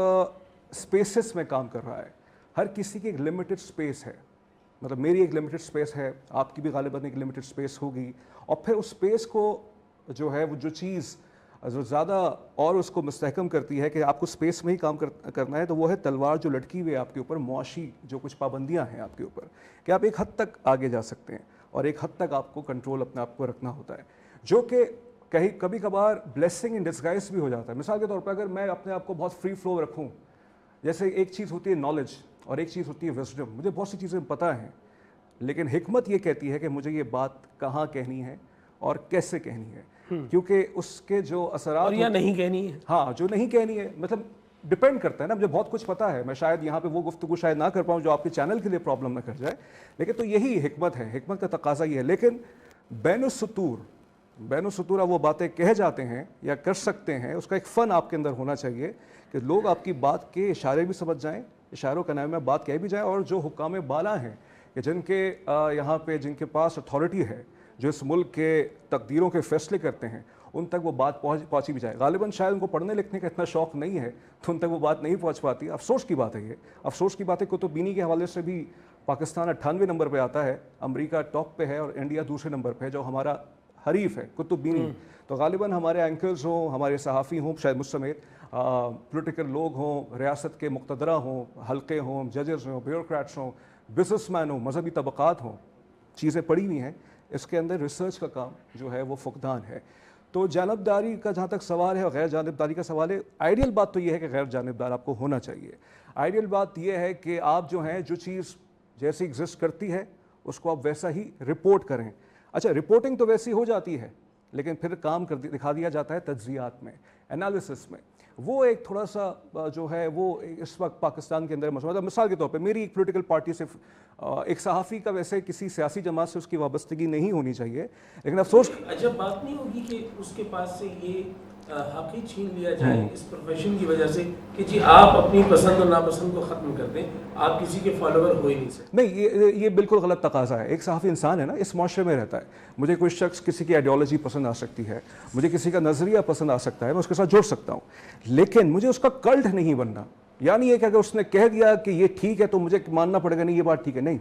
[SPEAKER 8] سپیسز میں کام کر رہا ہے۔ ہر کسی کی ایک لمیٹڈ سپیس ہے، مطلب میری ایک لمیٹڈ سپیس ہے، آپ کی بھی غالباً ایک لمیٹڈ سپیس ہوگی، اور پھر اس سپیس کو جو ہے وہ جو چیز جو زیادہ اور اس کو مستحکم کرتی ہے کہ آپ کو سپیس میں ہی کام کرنا ہے، تو وہ ہے تلوار جو لٹکی ہوئی ہے آپ کے اوپر، معاشی جو کچھ پابندیاں ہیں آپ کے اوپر، کہ آپ ایک حد تک آگے جا سکتے ہیں اور ایک حد تک آپ کو کنٹرول اپنے آپ کو رکھنا ہوتا ہے، جو کہ کبھی کبھار بلیسنگ ان ڈسگائز بھی ہو جاتا ہے۔ مثال کے طور پر اگر میں اپنے آپ کو بہت فری فلو رکھوں، جیسے ایک چیز ہوتی ہے نالج اور ایک چیز ہوتی ہے وزڈم، مجھے بہت سی چیزیں پتہ ہیں، لیکن حکمت یہ کہتی ہے کہ مجھے یہ بات کہاں کہنی ہے اور کیسے کہنی ہے، کیونکہ اس کے جو اثرات
[SPEAKER 1] اور یا نہیں کہنی ہے،
[SPEAKER 8] ہاں جو نہیں کہنی ہے، مطلب ڈپینڈ کرتا ہے نا، مجھے بہت کچھ پتہ ہے، میں شاید یہاں پہ وہ گفتگو شاید نہ کر پاؤں جو آپ کے چینل کے لیے پرابلم نہ کر جائے، لیکن تو یہی حکمت ہے، حکمت کا تقاضا یہ ہے۔ لیکن بین السطور وہ باتیں کہہ جاتے ہیں یا کر سکتے ہیں، اس کا ایک فن آپ کے اندر ہونا چاہیے کہ لوگ آپ کی بات کے اشارے بھی سمجھ جائیں، اشاروں کا نام میں بات کہہ بھی جائیں، اور جو حکام بالا ہیں کہ جن کے یہاں پہ جن کے پاس اتھارٹی ہے، جو اس ملک کے تقدیروں کے فیصلے کرتے ہیں، ان تک وہ بات پہنچی بھی جائے۔ غالباً شاید ان کو پڑھنے لکھنے کا اتنا شوق نہیں ہے تو ان تک وہ بات نہیں پہنچ پاتی۔ افسوس کی بات ہے یہ، افسوس کی بات ہے۔ قطب بینی کے حوالے سے بھی پاکستان 98 نمبر پہ آتا ہے، امریکہ ٹاپ پہ ہے اور انڈیا دوسرے نمبر پہ ہے جو ہمارا حریف ہے قطب بینی۔ تو غالباً ہمارے اینکرز ہوں، ہمارے صحافی ہوں، شاید مجھ سمیت پولیٹیکل لوگ ہوں، ریاست کے مقتدرہ ہوں، حلقے ہوں، ججز ہوں، بیوروکریٹس ہوں، بزنس مین ہوں، مذہبی طبقات ہوں، چیزیں پڑھی ہوئی ہیں، اس کے اندر ریسرچ کا کام جو ہے وہ فقدان ہے۔ تو جانبداری کا جہاں تک سوال ہے اور غیر جانبداری کا سوال ہے، آئیڈیل بات تو یہ ہے کہ غیر جانبدار آپ کو ہونا چاہیے. آئیڈیل بات یہ ہے کہ آپ جو ہیں جو چیز جیسی ایگزسٹ کرتی ہے اس کو آپ ویسا ہی رپورٹ کریں. اچھا رپورٹنگ تو ویسی ہو جاتی ہے لیکن پھر کام دکھا دیا جاتا ہے تجزیات میں، انالیسس میں. وہ ایک تھوڑا سا جو ہے وہ اس وقت پاکستان کے اندر مسئلہ. مثال کے طور پہ میری ایک پولیٹیکل پارٹی سے ایک صحافی کا ویسے کسی سیاسی جماعت سے اس کی وابستگی نہیں ہونی چاہیے، لیکن افسوس
[SPEAKER 1] عجب بات نہیں ہوگی کہ اس کے پاس سے یہ حق ہی چھین لیا جائے اس پروفیشن کی وجہ سے کہ جی آپ اپنی پسند اور ناپسند کو ختم کر دیں، آپ کسی کے فالوور ہو ہی نہیں سکتے.
[SPEAKER 8] نہیں، یہ بالکل غلط تقاضا ہے. ایک صحافی انسان ہے نا، اس معاشرے میں رہتا ہے. مجھے کوئی شخص کسی کی آئیڈیالوجی پسند آ سکتی ہے، مجھے کسی کا نظریہ پسند آ سکتا ہے، میں اس کے ساتھ جڑ سکتا ہوں، لیکن مجھے اس کا کلٹ نہیں بننا. یعنی یہ کہ اگر اس نے کہہ دیا کہ یہ ٹھیک ہے تو مجھے ماننا پڑے گا نہیں یہ بات ٹھیک ہے. نہیں،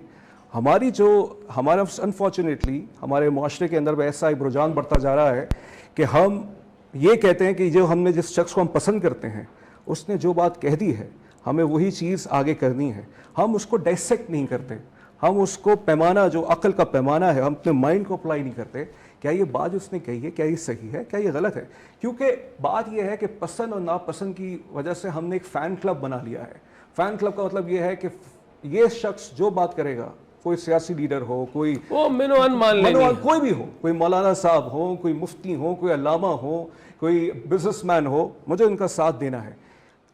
[SPEAKER 8] ہمارا انفارچونیٹلی ہمارے معاشرے کے اندر ایسا ایک رجحان بڑھتا جا رہا ہے کہ ہم یہ کہتے ہیں کہ جو ہم نے جس شخص کو ہم پسند کرتے ہیں اس نے جو بات کہہ دی ہے ہمیں وہی چیز آگے کرنی ہے. ہم اس کو ڈائسیکٹ نہیں کرتے، ہم اس کو پیمانہ جو عقل کا پیمانہ ہے ہم اپنے مائنڈ کو اپلائی نہیں کرتے. کیا یہ بات اس نے کہی ہے، کیا یہ صحیح ہے، کیا یہ غلط ہے؟ کیونکہ بات یہ ہے کہ پسند اور ناپسند کی وجہ سے ہم نے ایک فین کلب بنا لیا ہے. فین کلب کا مطلب یہ ہے کہ یہ شخص جو بات کرے گا، کوئی سیاسی لیڈر ہو، کوئی کوئی بھی ہو، کوئی مولانا صاحب ہو، کوئی مفتی ہو، کوئی علامہ ہو، کوئی بزنس مین ہو، مجھے ان کا ساتھ دینا ہے.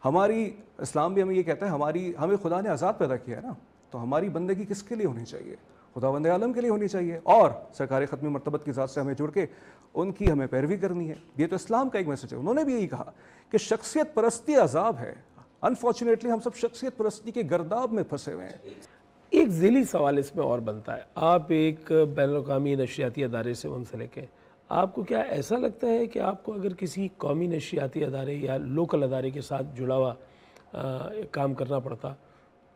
[SPEAKER 8] ہماری اسلام بھی ہمیں یہ کہتا ہے، ہمیں خدا نے آزاد پیدا کیا ہے نا، تو ہماری بندگی کس کے لیے ہونی چاہیے؟ خداوند عالم کے لیے ہونی چاہیے، اور سرکار ختمی مرتبت کی ذات سے ہمیں جڑ کے ان کی ہمیں پیروی کرنی ہے. یہ تو اسلام کا ایک میسج ہے. انہوں نے بھی یہی کہا کہ شخصیت پرستی عذاب ہے. انفارچونیٹلی ہم سب شخصیت پرستی کے گرداب میں پھنسے ہوئے ہیں.
[SPEAKER 1] ایک ذیلی سوال اس میں اور بنتا ہے، آپ ایک بین الاقوامی نشریاتی ادارے سے منسلک ہیں، آپ کو کیا ایسا لگتا ہے کہ آپ کو اگر کسی قومی نشریاتی ادارے یا لوکل ادارے کے ساتھ جڑا ہوا کام کرنا پڑتا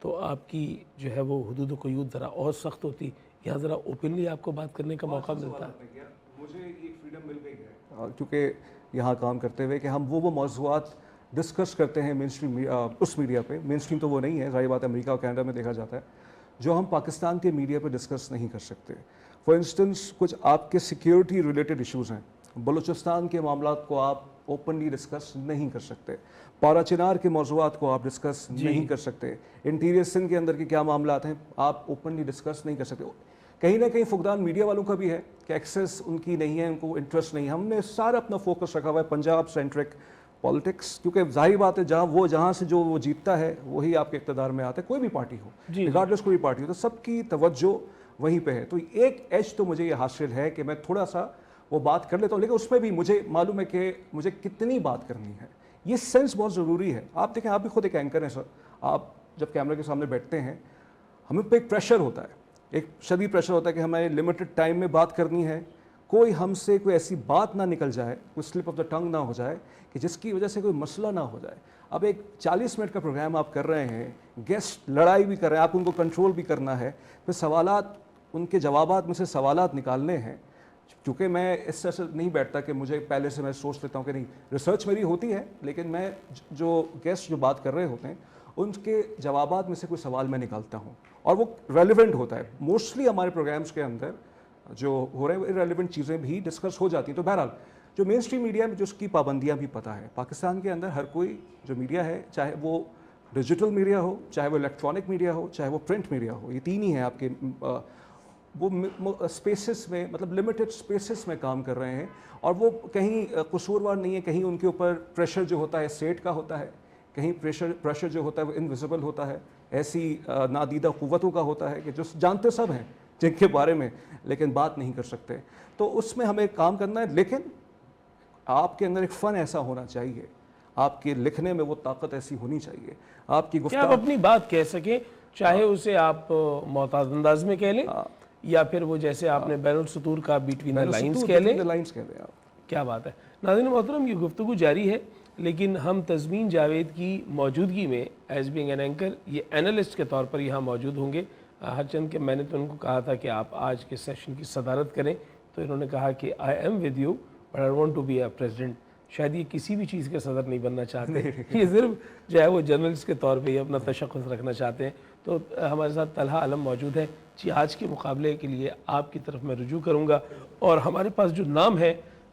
[SPEAKER 1] تو آپ کی جو ہے وہ حدود و قیود ذرا اور سخت ہوتی، یہاں ذرا اوپنلی آپ کو بات کرنے کا موقع ملتا؟
[SPEAKER 8] مجھے ایک فریڈم مل گئی ہے کیونکہ یہاں کام کرتے ہوئے کہ ہم وہ موضوعات ڈسکس کرتے ہیں مین اسٹریم اس میڈیا پہ. مین اسٹریم تو وہ نہیں ہے، ظاہر بات ہے امریکہ اور کینیڈا میں دیکھا جاتا ہے، جو ہم پاکستان کے میڈیا پہ ڈسکس نہیں کر سکتے. فار انسٹنس کچھ آپ کے سیکیورٹی ریلیٹڈ ایشوز ہیں، بلوچستان کے معاملات کو آپ اوپنلی ڈسکس نہیں کر سکتے، پارا چنار کے موضوعات کو آپ ڈسکس نہیں کر سکتے، انٹیریئر سندھ کے اندر کے کیا معاملات ہیں آپ اوپنلی ڈسکس نہیں کر سکتے. کہیں نہ کہیں فقدان میڈیا والوں کا بھی ہے کہ ایکسیس ان کی نہیں ہے، ان کو انٹرسٹ نہیں ہے. ہم نے سارا اپنا فوکس رکھا ہوا ہے پنجاب سینٹرک پالیٹکس، کیونکہ ظاہر بات ہے جہاں سے جو وہ جیتتا ہے وہی آپ کے اقتدار میں آتا ہے، کوئی بھی پارٹی ہو، ریگارڈلیس کوئی بھی پارٹی ہو، تو سب کی توجہ وہیں پہ ہے. تو ایک ایج تو مجھے یہ حاصل ہے کہ میں تھوڑا سا وہ بات کر لیتا ہوں، لیکن اس میں بھی مجھے معلوم ہے کہ مجھے کتنی بات کرنی ہے. یہ سینس بہت ضروری ہے. آپ دیکھیں، آپ بھی خود ایک اینکر ہیں سر، آپ جب کیمرے کے سامنے بیٹھتے ہیں ہمیں پہ ایک پریشر ہوتا ہے، ایک شدید پریشر ہوتا ہے کہ ہمیں لمیٹڈ ٹائم میں بات کرنی ہے، کوئی ہم سے کوئی ایسی بات نہ نکل جائے، کوئی سلپ آف دا ٹنگ نہ ہو جائے کہ جس کی وجہ سے کوئی مسئلہ نہ ہو جائے. اب ایک 40 منٹ کا پروگرام آپ کر رہے ہیں، گیسٹ لڑائی بھی کر رہے ہیں، آپ ان کو کنٹرول بھی کرنا ہے، پھر سوالات، ان کے جوابات میں سے سوالات نکالنے ہیں. چونکہ میں اس طرح سے نہیں بیٹھتا کہ مجھے پہلے سے میں سوچ لیتا ہوں کہ نہیں، ریسرچ میری ہوتی ہے، لیکن میں جو گیسٹ جو بات کر رہے ہوتے ہیں ان کے جوابات میں سے کوئی سوال میں نکالتا ہوں اور وہ ریلیونٹ ہوتا ہے. موسٹلی ہمارے پروگرامز کے اندر جو ہو رہے ہیں ریلیونٹ چیزیں بھی ڈسکس ہو جاتی ہیں. تو بہرحال جو مین اسٹریم میڈیا میں جو اس کی پابندیاں بھی پتہ ہے، پاکستان کے اندر ہر کوئی جو میڈیا ہے، چاہے وہ ڈیجیٹل میڈیا ہو، چاہے وہ الیکٹرانک میڈیا ہو، چاہے وہ پرنٹ میڈیا ہو، یہ تین ہی ہیں آپ کے، وہ اسپیسز میں، مطلب لمیٹڈ اسپیسز میں کام کر رہے ہیں. اور وہ کہیں قصوروار نہیں ہے، کہیں ان کے اوپر پریشر جو ہوتا ہے اسٹیٹ کا ہوتا ہے، کہیں پریشر جو ہوتا ہے وہ انویزیبل ہوتا ہے، ایسی نادیدہ قوتوں کا ہوتا ہے کہ جو جانتے سب ہیں جن کے بارے میں، لیکن بات نہیں کر سکتے. تو اس میں ہمیں کام کرنا ہے. لیکن آپ کے اندر ایک فن ایسا ہونا چاہیے، آپ کے لکھنے میں وہ طاقت ایسی ہونی چاہیے، آپ کی
[SPEAKER 1] گفتگو آپ اپنی بات کہہ سکیں، چاہے اسے آپ معتاد انداز میں کہہ لیں یا پھر وہ جیسے آپ نے بین السطور کا بٹوین دی لائنز کہہ لیں. کیا بات ہے. ناظرین محترم، یہ گفتگو جاری ہے، لیکن ہم تزمین جاوید کی موجودگی میں ایز بینگ این اینکر، یہ اینالسٹ کے طور پر یہاں موجود ہوں گے. ہر چند کہ میں نے تو ان کو کہا تھا کہ آپ آج کے سیشن کی صدارت کریں، تو انہوں نے کہا کہ I am with you but I want to be a president. شاید یہ کسی بھی چیز کے صدر نہیں بننا چاہتے، یہ صرف جو ہے وہ جرنلسٹ کے طور پہ یہ اپنا تشخص رکھنا چاہتے ہیں. تو ہمارے ساتھ طلحہ عالم موجود ہے. جی، آج کے مقابلے کے لیے آپ کی طرف میں رجوع کروں گا، اور ہمارے پاس جو نام ہے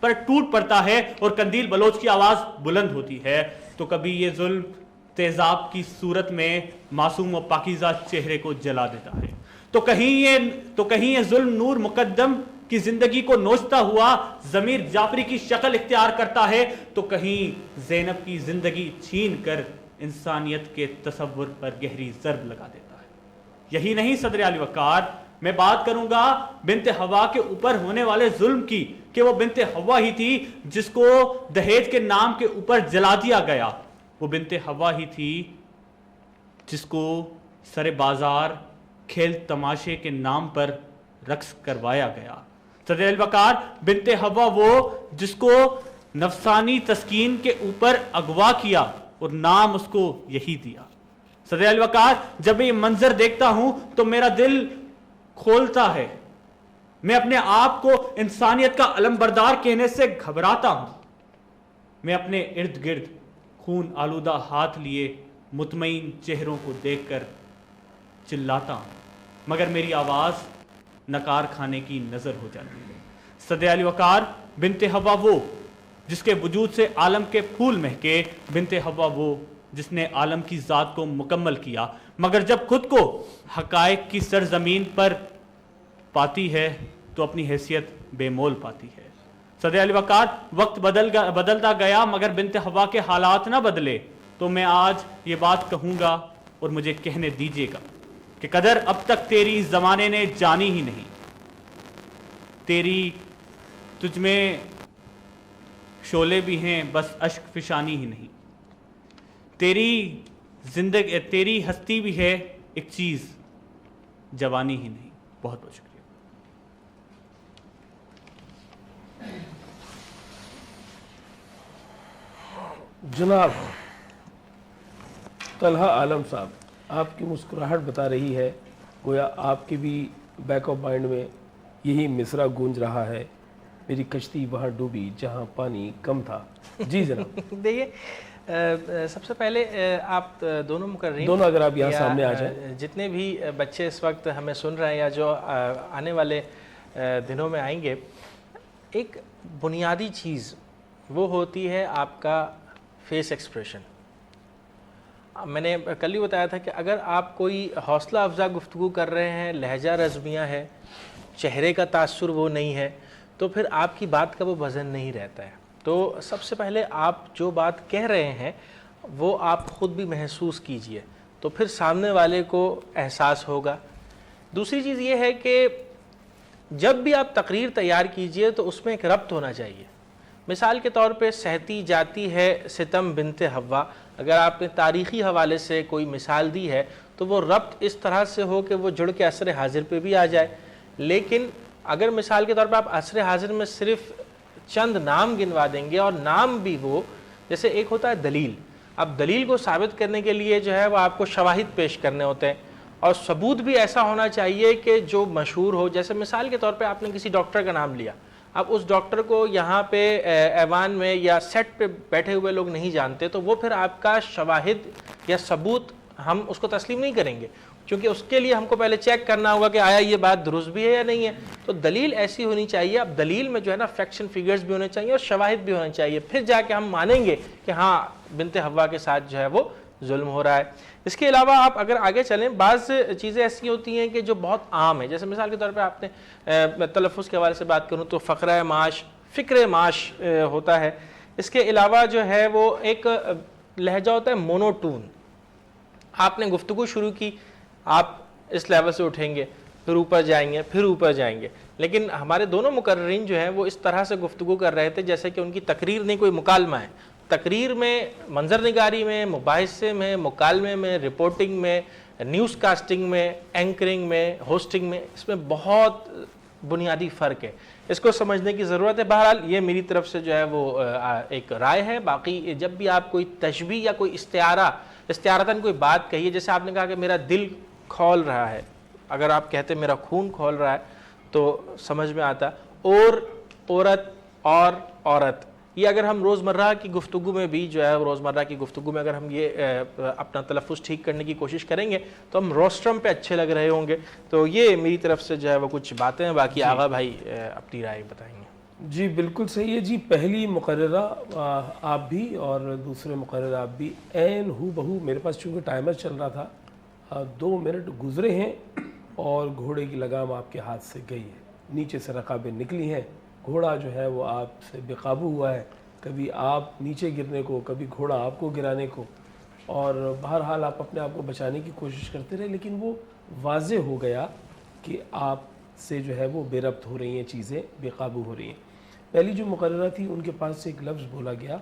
[SPEAKER 9] پر ٹوٹ پڑتا ہے اور قندیل بلوچ کی آواز بلند ہوتی ہے تو کبھی یہ ظلم تیزاب کی صورت میں معصوم و پاکیزہ چہرے کو جلا دیتا ہے، تو کہیں یہ ظلم نور مقدم کی زندگی کو نوچتا ہوا ضمیر جعفری کی شکل اختیار کرتا ہے، تو کہیں زینب کی زندگی چھین کر انسانیت کے تصور پر گہری ضرب لگا دیتا ہے۔ یہی نہیں صدر علی وقار، میں بات کروں گا بنت حوا کے اوپر ہونے والے ظلم کی کہ وہ بنت حوا ہی تھی جس کو دہیج کے نام کے اوپر جلا دیا گیا، وہ بنت حوا ہی تھی جس کو سر بازار کھیل تماشے کے نام پر رقص کروایا گیا۔ صدر الوقار، بنت حوا وہ جس کو نفسانی تسکین کے اوپر اغوا کیا اور نام اس کو یہی دیا۔ صدر الوقار، جب میں یہ منظر دیکھتا ہوں تو میرا دل کھولتا ہے، میں اپنے آپ کو انسانیت کا علم بردار کہنے سے گھبراتا ہوں، میں اپنے ارد گرد خون آلودہ ہاتھ لیے مطمئن چہروں کو دیکھ کر چلاتا ہوں، مگر میری آواز نکار کھانے کی نظر ہو جاتی ہے۔ صدر علی وقار، بنت حوا وہ جس کے وجود سے عالم کے پھول مہکے، بنت حوا وہ جس نے عالم کی ذات کو مکمل کیا، مگر جب خود کو حقائق کی سرزمین پر پاتی ہے تو اپنی حیثیت بے مول پاتی ہے۔ صدر علی وقار، وقت بدلتا گیا مگر بنت حوا کے حالات نہ بدلے، تو میں آج یہ بات کہوں گا اور مجھے کہنے دیجیے گا کہ قدر اب تک تیری زمانے نے جانی ہی نہیں، تجھ میں شعلے بھی ہیں بس اشک فشانی ہی نہیں، تیری ہستی بھی ہے ایک چیز جوانی ہی نہیں۔ بہت بہت شکریہ۔
[SPEAKER 1] جناب طلحہ عالم صاحب، آپ کی مسکراہٹ بتا رہی ہے گویا آپ کے بھی بیک آف مائنڈ میں یہی مصرع گونج رہا ہے، میری کشتی وہاں ڈوبی جہاں پانی کم تھا۔ جی جناب۔
[SPEAKER 10] دیکھیے، سب سے پہلے آپ دونوں مقررین،
[SPEAKER 1] دونوں اگر آپ یہاں سامنے آ جائیں،
[SPEAKER 10] جتنے بھی بچے اس وقت ہمیں سن رہے ہیں یا جو آنے والے دنوں میں آئیں گے، ایک بنیادی چیز وہ ہوتی ہے آپ کا فیس ایکسپریشن۔ میں نے کل ہی بتایا تھا کہ اگر آپ کوئی حوصلہ افزا گفتگو کر رہے ہیں، لہجہ رزمیہ ہے، چہرے کا تاثر وہ نہیں ہے، تو پھر آپ کی بات کا وہ وزن نہیں رہتا ہے۔ تو سب سے پہلے آپ جو بات کہہ رہے ہیں وہ آپ خود بھی محسوس کیجئے، تو پھر سامنے والے کو احساس ہوگا۔ دوسری چیز یہ ہے کہ جب بھی آپ تقریر تیار کیجئے تو اس میں ایک ربط ہونا چاہیے۔ مثال کے طور پہ سہتی جاتی ہے ستم بنت حوا، اگر آپ نے تاریخی حوالے سے کوئی مثال دی ہے تو وہ ربط اس طرح سے ہو کہ وہ جڑ کے عصر حاضر پہ بھی آ جائے۔ لیکن اگر مثال کے طور پہ آپ عصر حاضر میں صرف چند نام گنوا دیں گے، اور نام بھی وہ جیسے ایک ہوتا ہے دلیل، اب دلیل کو ثابت کرنے کے لیے جو ہے وہ آپ کو شواہد پیش کرنے ہوتے ہیں، اور ثبوت بھی ایسا ہونا چاہیے کہ جو مشہور ہو۔ جیسے مثال کے طور پہ آپ نے کسی ڈاکٹر کا نام لیا، اب اس ڈاکٹر کو یہاں پہ ایوان میں یا سیٹ پہ بیٹھے ہوئے لوگ نہیں جانتے، تو وہ پھر آپ کا شواہد یا ثبوت ہم اس کو تسلیم نہیں کریں گے، کیونکہ اس کے لیے ہم کو پہلے چیک کرنا ہوگا کہ آیا یہ بات درست بھی ہے یا نہیں ہے۔ تو دلیل ایسی ہونی چاہیے، اب دلیل میں جو ہے نا فیکشن فیگرز بھی ہونے چاہیے اور شواہد بھی ہونے چاہیے، پھر جا کے ہم مانیں گے کہ ہاں بنت حوا کے ساتھ جو ہے وہ ظلم ہو رہا ہے۔ اس کے علاوہ آپ اگر آگے چلیں، بعض چیزیں ایسی ہوتی ہیں کہ جو بہت عام ہیں، جیسے مثال کے طور پہ آپ نے تلفظ کے حوالے سے بات کروں تو فقرہ معاش، فکر معاش ہوتا ہے۔ اس کے علاوہ جو ہے وہ ایک لہجہ ہوتا ہے مونوٹون، آپ نے گفتگو شروع کی، آپ اس لیول سے اٹھیں گے، پھر اوپر جائیں گے، پھر اوپر جائیں گے، لیکن ہمارے دونوں مقررین جو ہیں وہ اس طرح سے گفتگو کر رہے تھے جیسے کہ ان کی تقریر نہیں کوئی مکالمہ ہے۔ تقریر میں، منظر نگاری میں، مباحثے میں، مکالمے میں، رپورٹنگ میں، نیوز کاسٹنگ میں، اینکرنگ میں، ہوسٹنگ میں، اس میں بہت بنیادی فرق ہے، اس کو سمجھنے کی ضرورت ہے۔ بہرحال یہ میری طرف سے جو ہے وہ ایک رائے ہے۔ باقی جب بھی آپ کوئی تشبیہ یا کوئی استعارتاً کوئی بات کہیے، جیسے آپ نے کہا کہ میرا دل کھول رہا ہے، اگر آپ کہتے میرا خون کھول رہا ہے تو سمجھ میں آتا، اور عورت اور عورت، یہ اگر ہم روزمرہ کی گفتگو میں بھی جو ہے روزمرہ کی گفتگو میں اگر ہم یہ اپنا تلفظ ٹھیک کرنے کی کوشش کریں گے تو ہم روسٹرم پہ اچھے لگ رہے ہوں گے۔ تو یہ میری طرف سے جو ہے وہ کچھ باتیں ہیں، باقی آغا بھائی اپنی رائے بتائیں گے۔
[SPEAKER 1] جی بالکل صحیح ہے جی. پہلی مقررہ آپ بھی اور دوسرے مقررہ آپ بھی عین ہو بہو. میرے پاس چونکہ ٹائمر چل رہا تھا 2 منٹ گزرے ہیں اور گھوڑے کی لگام آپ کے ہاتھ سے گئی ہے, نیچے سے رکابیں نکلی ہیں, گھوڑا جو ہے وہ آپ سے بے قابو ہوا ہے, کبھی آپ نیچے گرنے کو, کبھی گھوڑا آپ کو گرانے کو, اور بہرحال آپ اپنے آپ کو بچانے کی کوشش کرتے رہے, لیکن وہ واضح ہو گیا کہ آپ سے جو ہے وہ بے ربط ہو رہی ہیں چیزیں, بے قابو ہو رہی ہیں. پہلی جو مقررہ تھی ان کے پاس سے ایک لفظ بولا گیا,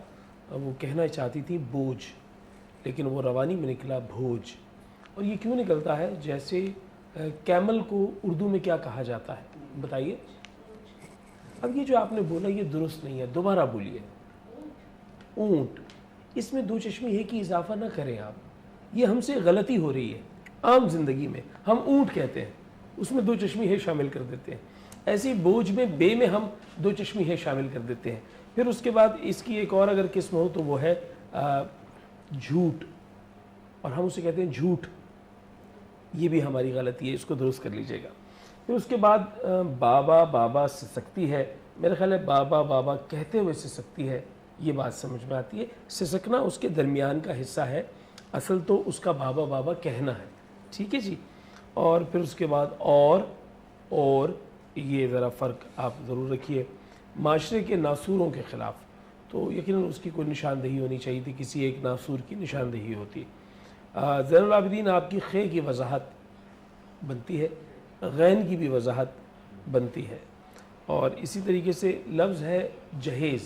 [SPEAKER 1] وہ کہنا چاہتی تھی بوجھ, لیکن وہ روانی میں نکلا بھوج. اور یہ کیوں نکلتا ہے؟ جیسے کیمل کو اردو میں کیا کہا جاتا ہے بتائیے؟ اب یہ جو آپ نے بولا یہ درست نہیں ہے, دوبارہ بولیے. اونٹ. اس میں دو چشمی ہے کہ اضافہ نہ کریں آپ, یہ ہم سے غلطی ہو رہی ہے. عام زندگی میں ہم اونٹ کہتے ہیں, اس میں دو چشمی ہے شامل کر دیتے ہیں. ایسے ہی بوجھ میں بے میں ہم دو چشمی ہے شامل کر دیتے ہیں. پھر اس کے بعد اس کی ایک اور اگر قسم ہو تو وہ ہے جھوٹ, اور ہم اسے کہتے ہیں جھوٹ. یہ بھی ہماری غلطی ہے, اس کو درست کر لیجئے گا. پھر اس کے بعد بابا بابا سسکتی ہے. میرا خیال ہے بابا بابا کہتے ہوئے سسکتی ہے, یہ بات سمجھ میں آتی ہے. سسکنا اس کے درمیان کا حصہ ہے, اصل تو اس کا بابا بابا کہنا ہے. ٹھیک ہے جی. اور پھر اس کے بعد اور یہ ذرا فرق آپ ضرور رکھیے. معاشرے کے ناسوروں کے خلاف تو یقیناً اس کی کوئی نشاندہی ہونی چاہیے تھی, کسی ایک ناسور کی نشاندہی ہوتی. زین العابدین آپ کی خے کی وضاحت بنتی ہے, غین کی بھی وضاحت بنتی ہے. اور اسی طریقے سے لفظ ہے جہیز,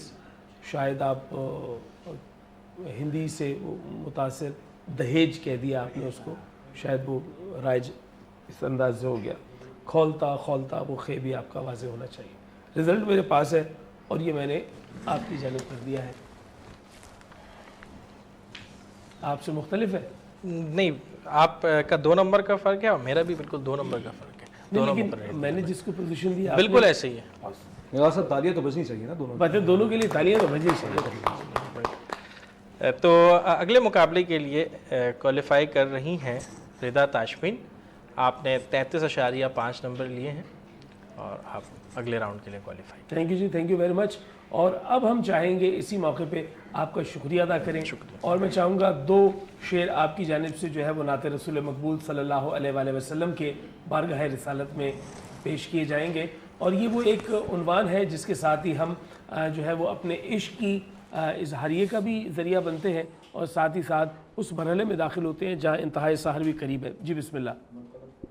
[SPEAKER 1] شاید آپ ہندی سے متاثر دہیج کہہ دیا آپ نے اس کو, شاید وہ رائج اس انداز سے ہو گیا. کھولتا وہ خے بھی آپ کا واضح ہونا چاہیے. رزلٹ میرے پاس ہے اور یہ میں نے آپ کی جانب کر دیا ہے. آپ سے مختلف ہے
[SPEAKER 10] نہیں, آپ کا 2 نمبر کا فرق ہے اور میرا بھی بالکل 2 نمبر کا فرق ہے.
[SPEAKER 1] لیکن میں نے جس کو پوزیشن دی
[SPEAKER 10] بالکل ایسے ہی ہے.
[SPEAKER 8] میرا صاحب تالیاں تو بجنی چاہیے نا دونوں,
[SPEAKER 1] بات ہے دونوں کے لیے تالیاں تو بجنی چاہیے.
[SPEAKER 10] تو اگلے مقابلے کے لیے کوالیفائی کر رہی ہیں ردا تاشفین. آپ نے 33.5 نمبر لیے ہیں اور آپ اگلے راؤنڈ کے لیے کوالیفائی.
[SPEAKER 1] تھینک یو جی, تھینک یو ویری مچ. اور اب ہم چاہیں گے اسی موقع پہ آپ کا شکریہ ادا کریں, اور میں چاہوں گا 2 شعر آپ کی جانب سے جو ہے وہ نعت رسول مقبول صلی اللہ علیہ وآلہ وسلم کے بارگاہ رسالت میں پیش کیے جائیں گے. اور یہ وہ ایک عنوان ہے جس کے ساتھ ہی ہم جو ہے وہ اپنے عشق کی اظہاریے کا بھی ذریعہ بنتے ہیں, اور ساتھ ہی ساتھ اس مرحلے میں داخل ہوتے ہیں جہاں انتہائی سحر بھی قریب ہے. جی بسم اللہ.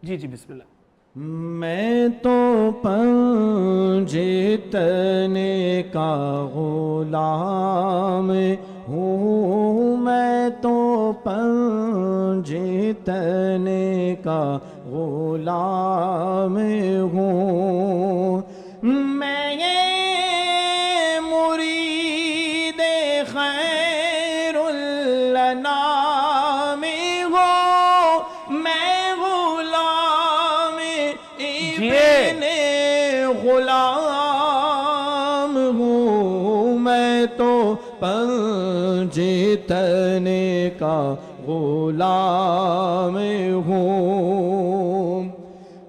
[SPEAKER 1] جی بسم اللہ.
[SPEAKER 4] میں تو پنجتنے کا غلام ہوں, میں تو پنجتنے کا غلام ہوں. میں مرید خیر الانام ہوں, میں غلام ابن غلام ہوں. میں تو پنجتنے کا غلام ہوں.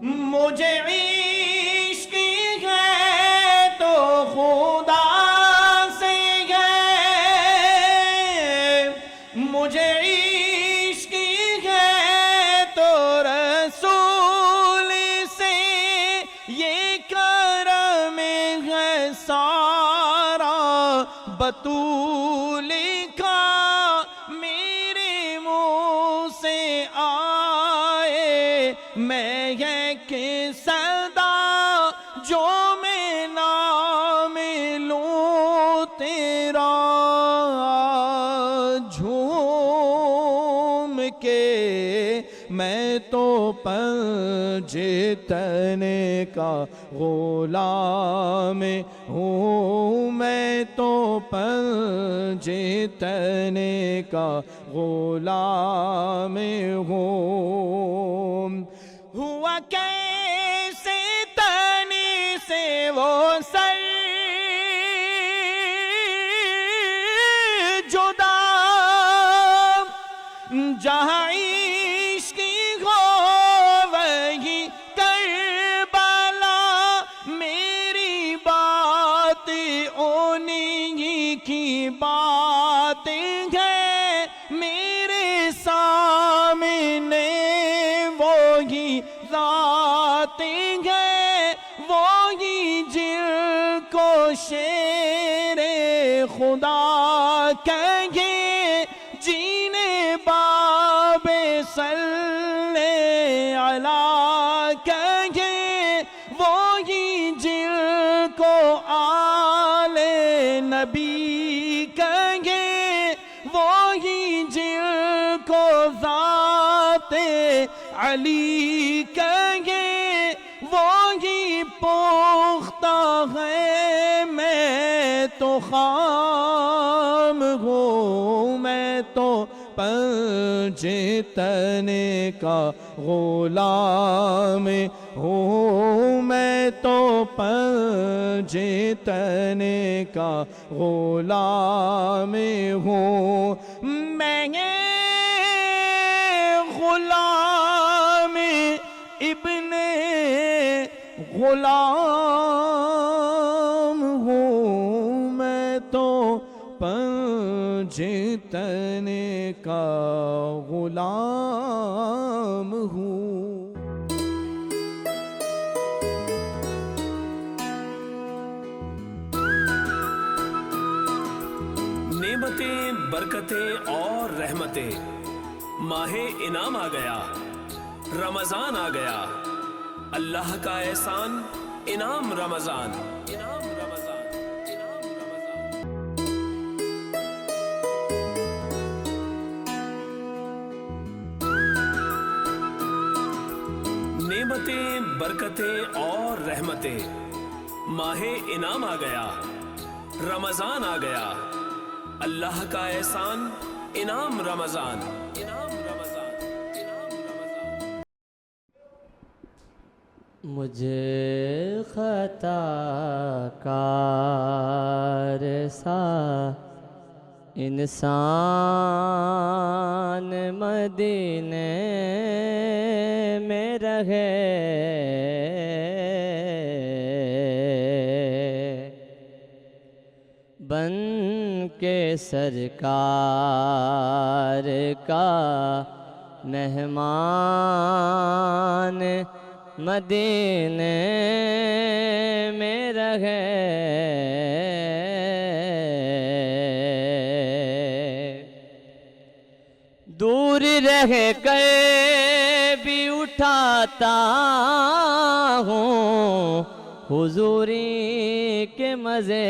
[SPEAKER 4] مجھے عشق ہے تو خدا سے ہے, مجھے عشق ہے تو رسول سے, یہ کرم ہے سارا بطول کا میرے منہ سے آئے. میں ایک صدا جو میں نام لوں تیرا جھوم کے, میں تو پنجتنے کا غلام ہوں, میں تو پنجتنے کا غلام ہوں. ہوا کیسے تنی سے وہ سر جدا, جہاں عشق ہو وہی کربلا, میری بات وہی جن کو ذات علی کہے وہی پختہ ہے میں تو خام ہوں میں تو پنجے تنے کا غلام ہوں میں تو پنجے تنے کا غلام ہوں میں غلام ابن غلام ہوں میں تو پنجے تنے کا غلام ہوں.
[SPEAKER 5] نعمتیں برکتیں اور رحمتیں ماہ انعام آ گیا رمضان آ گیا اللہ کا احسان انعام رمضان انعام رمضان انعام رمضان. نعمتیں برکتیں اور رحمتیں ماہ انعام آ گیا رمضان آ گیا اللہ کا احسان انعام رمضان انعام رمضان انعام رمضان.
[SPEAKER 11] مجھے خطا کار سا انسان مدینے میں رہے بن کے سرکار کا مہمان مدینے میں رہے دور رہ کر بھی اٹھاتا ہوں حضوری کے مزے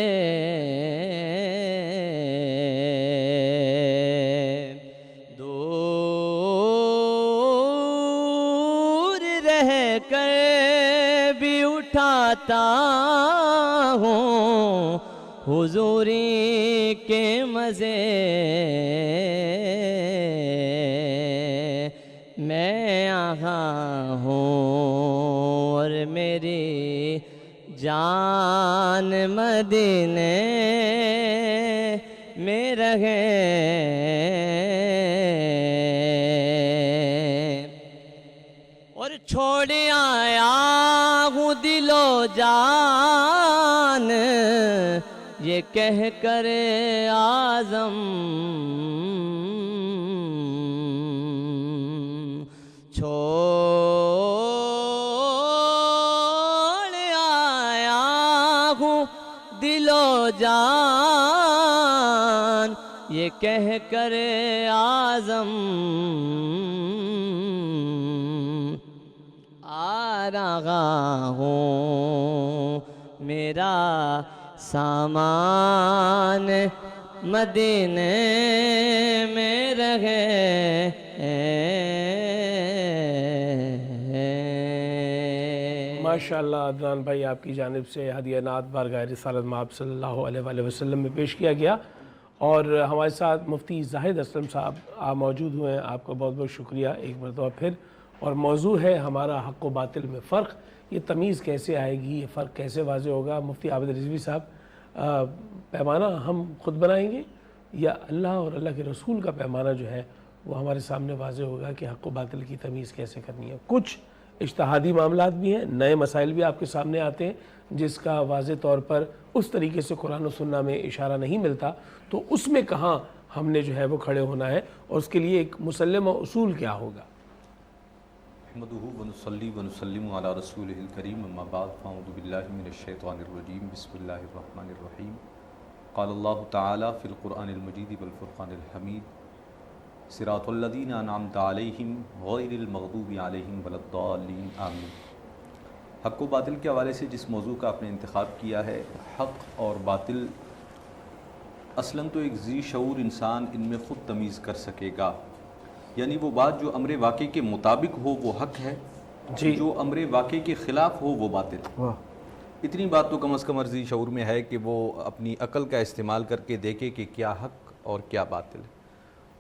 [SPEAKER 11] دور رہ کر بھی اٹھاتا ہوں حضوری کے مزے میں آہاں ہوں اور میری جان مدینے میں رہے اور چھوڑ آیا ہوں دل و جان یہ کہہ کر اعظم چھوڑ آیا ہوں دل و جان یہ کہہ کر اعظم آ رہا ہوں میرا سامان مدینے میں رہے
[SPEAKER 1] ماشاءاللہ عدنان بھائی آپ کی جانب سے ہدیہ نعت بارگاہ رسالت مآب صلی اللہ علیہ وآلہ وسلم میں پیش کیا گیا اور ہمارے ساتھ مفتی زاہد اسلم صاحب آپ موجود ہوئے ہیں. آپ کا بہت بہت شکریہ ایک مرتبہ پھر. اور موضوع ہے ہمارا حق و باطل میں فرق. یہ تمیز کیسے آئے گی, یہ فرق کیسے واضح ہوگا؟ مفتی عابد رضوی صاحب پیمانہ ہم خود بنائیں گے یا اللہ اور اللہ کے رسول کا پیمانہ جو ہے وہ ہمارے سامنے واضح ہوگا کہ حق و باطل کی تمیز کیسے کرنی ہے؟ کچھ اجتہادی معاملات بھی ہیں, نئے مسائل بھی آپ کے سامنے آتے ہیں جس کا واضح طور پر اس طریقے سے قرآن و سنہ میں اشارہ نہیں ملتا, تو اس میں کہاں ہم نے جو ہے وہ کھڑے ہونا ہے اور اس کے لیے ایک مسلمہ اصول کیا ہوگا؟
[SPEAKER 12] نحمدہ ونصلی ونسلم علی رسولہ الکریم اما بعد فاعوذ باللہ من الشیطان الرجیم بسم اللہ الرحمن الرحیم قال اللہ تعالی فی القرآن المجید والفرقان الحمید صراط الذین انعمت علیہم غیر المغضوب علیہم ولا الضالین آمین. حق و باطل کے حوالے سے جس موضوع کا آپ نے انتخاب کیا ہے, حق اور باطل اصلاً تو ایک ذی شعور انسان ان میں خود تمیز کر سکے گا، یعنی وہ بات جو امر واقع کے مطابق ہو وہ حق ہے، جو امر واقع کے خلاف ہو وہ باطل۔ اتنی بات تو کم از کم ذی شعور میں ہے کہ وہ اپنی عقل کا استعمال کر کے دیکھے کہ کیا حق اور کیا باطل ہے۔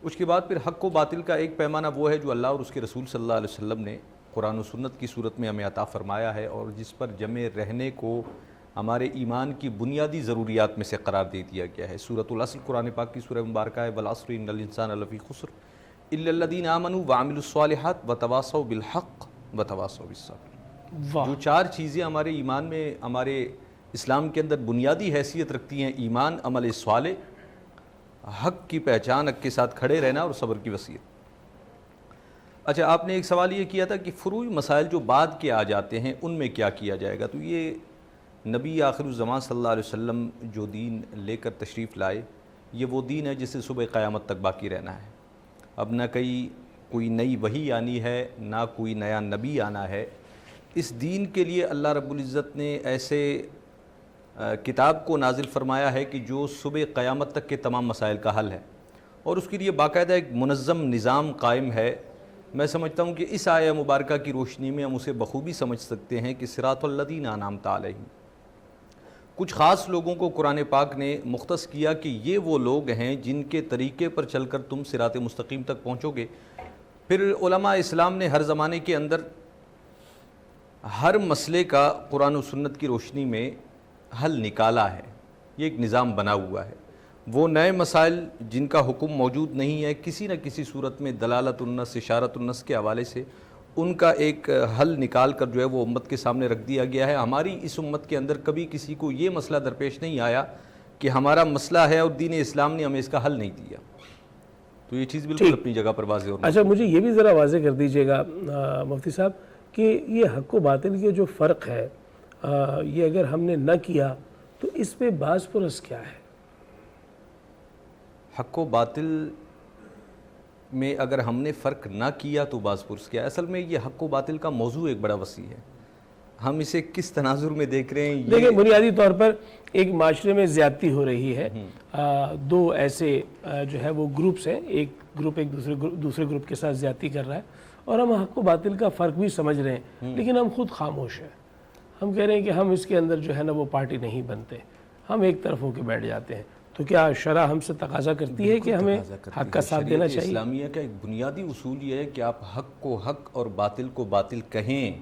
[SPEAKER 12] اس کے بعد پھر حق و باطل کا ایک پیمانہ وہ ہے جو اللہ اور اس کے رسول صلی اللہ علیہ وسلم نے قرآن و سنت کی صورت میں ہمیں عطا فرمایا ہے، اور جس پر جمع رہنے کو ہمارے ایمان کی بنیادی ضروریات میں سے قرار دے دیا گیا ہے۔ سورۃ العصر قرآن پاک کی سورہ مبارکہ ہے، والعصر ان الانسان لفی خسر الا الذین آمنوا وعملوا الصالحات وتواصوا بالحق وتواصوا بالصبر۔ جو چار چیزیں ہمارے ایمان میں، ہمارے اسلام کے اندر بنیادی حیثیت رکھتی ہیں، ایمان، عمل صالح، حق کی پہچان، حق کے ساتھ کھڑے رہنا اور صبر کی وصیت۔ اچھا، آپ نے ایک سوال یہ کیا تھا کہ فروعی مسائل جو بعد کے آ جاتے ہیں ان میں کیا کیا جائے گا، تو یہ نبی آخر الزمان صلی اللہ علیہ وسلم جو دین لے کر تشریف لائے، یہ وہ دین ہے جس سے صبح قیامت تک باقی رہنا ہے۔ اب نہ کوئی نئی وحی آنی ہے، نہ کوئی نیا نبی آنا ہے۔ اس دین کے لیے اللہ رب العزت نے ایسے کتاب کو نازل فرمایا ہے کہ جو صبح قیامت تک کے تمام مسائل کا حل ہے، اور اس کے لیے باقاعدہ ایک منظم نظام قائم ہے۔ میں سمجھتا ہوں کہ اس آیہ مبارکہ کی روشنی میں ہم اسے بخوبی سمجھ سکتے ہیں کہ صراط الذین انعمت علیہم، کچھ خاص لوگوں کو قرآن پاک نے مختص کیا کہ یہ وہ لوگ ہیں جن کے طریقے پر چل کر تم صراط مستقیم تک پہنچو گے۔ پھر علماء اسلام نے ہر زمانے کے اندر ہر مسئلے کا قرآن و سنت کی روشنی میں حل نکالا ہے، یہ ایک نظام بنا ہوا ہے۔ وہ نئے مسائل جن کا حکم موجود نہیں ہے، کسی نہ کسی صورت میں دلالت النص، اشارت النص کے حوالے سے ان کا ایک حل نکال کر جو ہے وہ امت کے سامنے رکھ دیا گیا ہے۔ ہماری اس امت کے اندر کبھی کسی کو یہ مسئلہ درپیش نہیں آیا کہ ہمارا مسئلہ ہے اور دین اسلام نے ہمیں اس کا حل نہیں دیا، تو یہ چیز بالکل اپنی جگہ پر واضح ہونا۔
[SPEAKER 1] اچھا، مجھے یہ بھی ذرا واضح کر دیجیے گا مفتی صاحب کہ یہ حق و باطل کے جو فرق ہے، یہ اگر ہم نے نہ کیا تو اس پہ باز پرس کیا ہے؟
[SPEAKER 12] حق و باطل میں اگر ہم نے فرق نہ کیا تو باز پرس کیا؟ اصل میں یہ حق و باطل کا موضوع ایک بڑا وسیع ہے، ہم اسے کس تناظر میں دیکھ رہے ہیں؟
[SPEAKER 1] دیکھیں، بنیادی طور پر ایک معاشرے میں زیادتی ہو رہی ہے، دو ایسے جو ہے وہ گروپس ہیں، ایک گروپ ایک دوسرے گروپ کے ساتھ زیادتی کر رہا ہے، اور ہم حق و باطل کا فرق بھی سمجھ رہے ہیں، لیکن ہم خود خاموش ہیں۔ ہم کہہ رہے ہیں کہ ہم اس کے اندر جو ہے نا وہ پارٹی نہیں بنتے، ہم ایک طرف ہو کے بیٹھ جاتے ہیں۔ تو کیا شرع ہم سے تقاضا کرتی ہے کہ ہمیں حق کا ساتھ دینا چاہیے؟
[SPEAKER 12] اسلامیہ کا ایک بنیادی اصول یہ ہے کہ آپ حق کو حق اور باطل کو باطل کہیں۔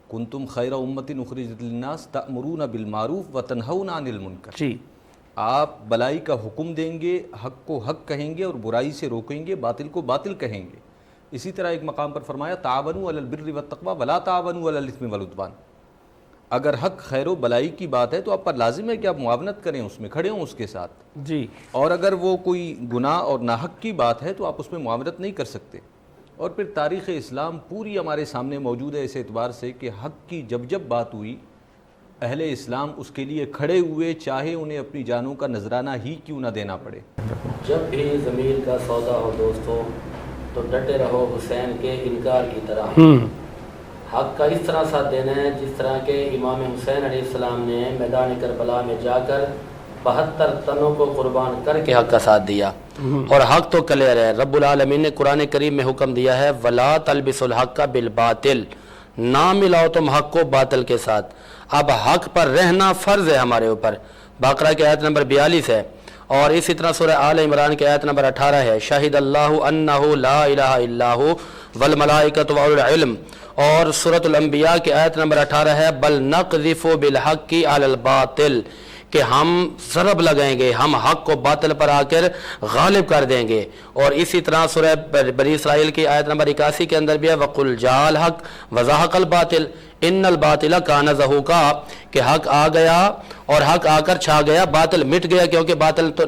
[SPEAKER 12] کنتم خیر امۃ اخرجت للناس تأمرون بالمعروف وتنہون عن المنکر۔
[SPEAKER 1] جی،
[SPEAKER 12] آپ بلائی کا حکم دیں گے، حق کو حق کہیں گے اور برائی سے روکیں گے، باطل کو باطل کہیں گے۔ اسی طرح ایک مقام پر فرمایا تعاونوا علی البر والتقوی ولا تعاونوا علی الاثم والعدوان۔ اگر حق خیر و بلائی کی بات ہے تو آپ پر لازم ہے کہ آپ معاونت کریں، اس میں کھڑے ہوں اس کے ساتھ،
[SPEAKER 1] جی،
[SPEAKER 12] اور اگر وہ کوئی گناہ اور ناحق کی بات ہے تو آپ اس میں معاونت نہیں کر سکتے۔ اور پھر تاریخ اسلام پوری ہمارے سامنے موجود ہے اس اعتبار سے کہ حق کی جب بات ہوئی، اہل اسلام اس کے لیے کھڑے ہوئے، چاہے انہیں اپنی جانوں کا نذرانہ ہی کیوں نہ دینا پڑے۔
[SPEAKER 13] جب بھی ضمیر کا سودا ہو دوستو تو ڈٹے رہو حسین کے انکار کی طرح۔ حق کا اس طرح ساتھ دینا ہے جس طرح کہ امام حسین علیہ السلام نے میدان کربلا میں جا کر 72 تنوں کو قربان کر کے حق کا ساتھ دیا، اور حق تو کلیئر ہے۔ رب العالمین نے قرآن کریم میں حکم دیا ہے وَلَا تَلْبِسُوا الْحَقَّ بِالْبَاطِلِ، نہ ملاؤ تم حق کو باطل کے ساتھ۔ اب حق پر رہنا فرض ہے ہمارے اوپر، بقرہ کی آیت نمبر 42 ہے، اور اسی طرح سورہ آل عمران کی آیت نمبر 18 ہے، شاہد اللہ انہ لا الہ الا ہو والملائکۃ واولو العلم، اور سورۃ الانبیاء کی آیت نمبر 18 ہے بل نقذف بالحق علی الباطل، کہ ہم ضرب لگائیں گے، ہم حق کو باطل پر آ کر غالب کر دیں گے۔ اور اسی طرح سورہ بنی اسرائیل کی آیت نمبر 81 کے اندر بھی ہے وَقُلْ جَاءَ الْحَقُّ وَزَهَقَ الْبَاطِلُ إِنَّ الْبَاطِلَ كَانَ زَهُوقًا، کہ حق آ گیا اور حق آ کر چھا گیا، باطل مٹ گیا، کیونکہ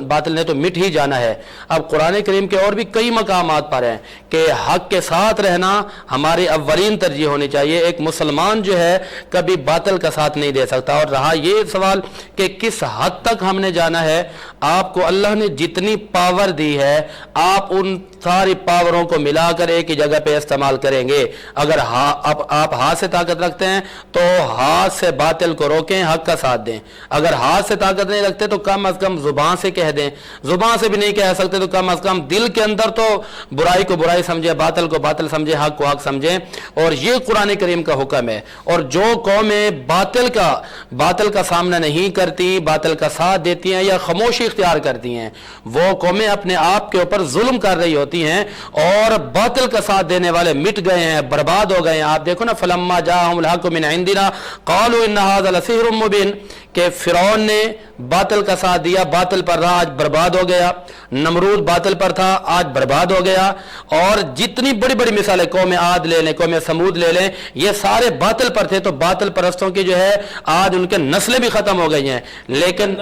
[SPEAKER 13] باطل نے تو مٹ ہی جانا ہے۔ اب قرآن کریم کے اور بھی کئی مقامات پر ہیں کہ حق کے ساتھ رہنا ہماری اولین ترجیح ہونی چاہیے۔ ایک مسلمان جو ہے کبھی باطل کا ساتھ نہیں دے سکتا۔ اور رہا یہ سوال کہ کس حد تک ہم نے جانا ہے، آپ کو اللہ نے جتنی پاور دی ہے آپ ان ساری پاوروں کو ملا کر ایک ہی جگہ پہ استعمال کریں گے۔ اگر آپ ہاتھ سے طاقت رکھتے ہیں تو ہاتھ سے باطل کو
[SPEAKER 14] روکیں, حق کا ساتھ دیں. اگر ہاتھ سے طاقت نہیں رکھتے تو کم از کم زبان سے کہہ دیں, زبان سے بھی نہیں کہہ سکتے تو کم از کم دل کے اندر تو برائی کو برائی سمجھے, باطل کو باطل سمجھے, حق کو حق سمجھیں. اور یہ قرآن کریم کا حکم ہے. اور جو قومیں باطل کا سامنا نہیں کرتی, باطل کا ساتھ دیتی ہیں یا خاموشی اختیار کرتی ہیں, وہ قومیں اپنے آپ کے اوپر ظلم کر رہی ہوتی ہیں اور باطل کا ساتھ دینے والے مٹ گئے ہیں, برباد ہو گئے ہیں. آپ دیکھو نا, فلما جاءہم الحق من عندنا قالوا ان ھذا لسحر مبین, کہ فرعون نے باطل کا ساتھ دیا, باطل پر رہا, آج برباد ہو گیا. نمرود باطل پر تھا, آج برباد ہو گیا. اور جتنی بڑی بڑی مثالیں, قوم عاد لے لیں, قوم سمود لے لیں, یہ سارے باطل پر تھے. تو باطل پرستوں کی جو ہے آج ان کے نسلیں بھی ختم ہو گئی ہیں, لیکن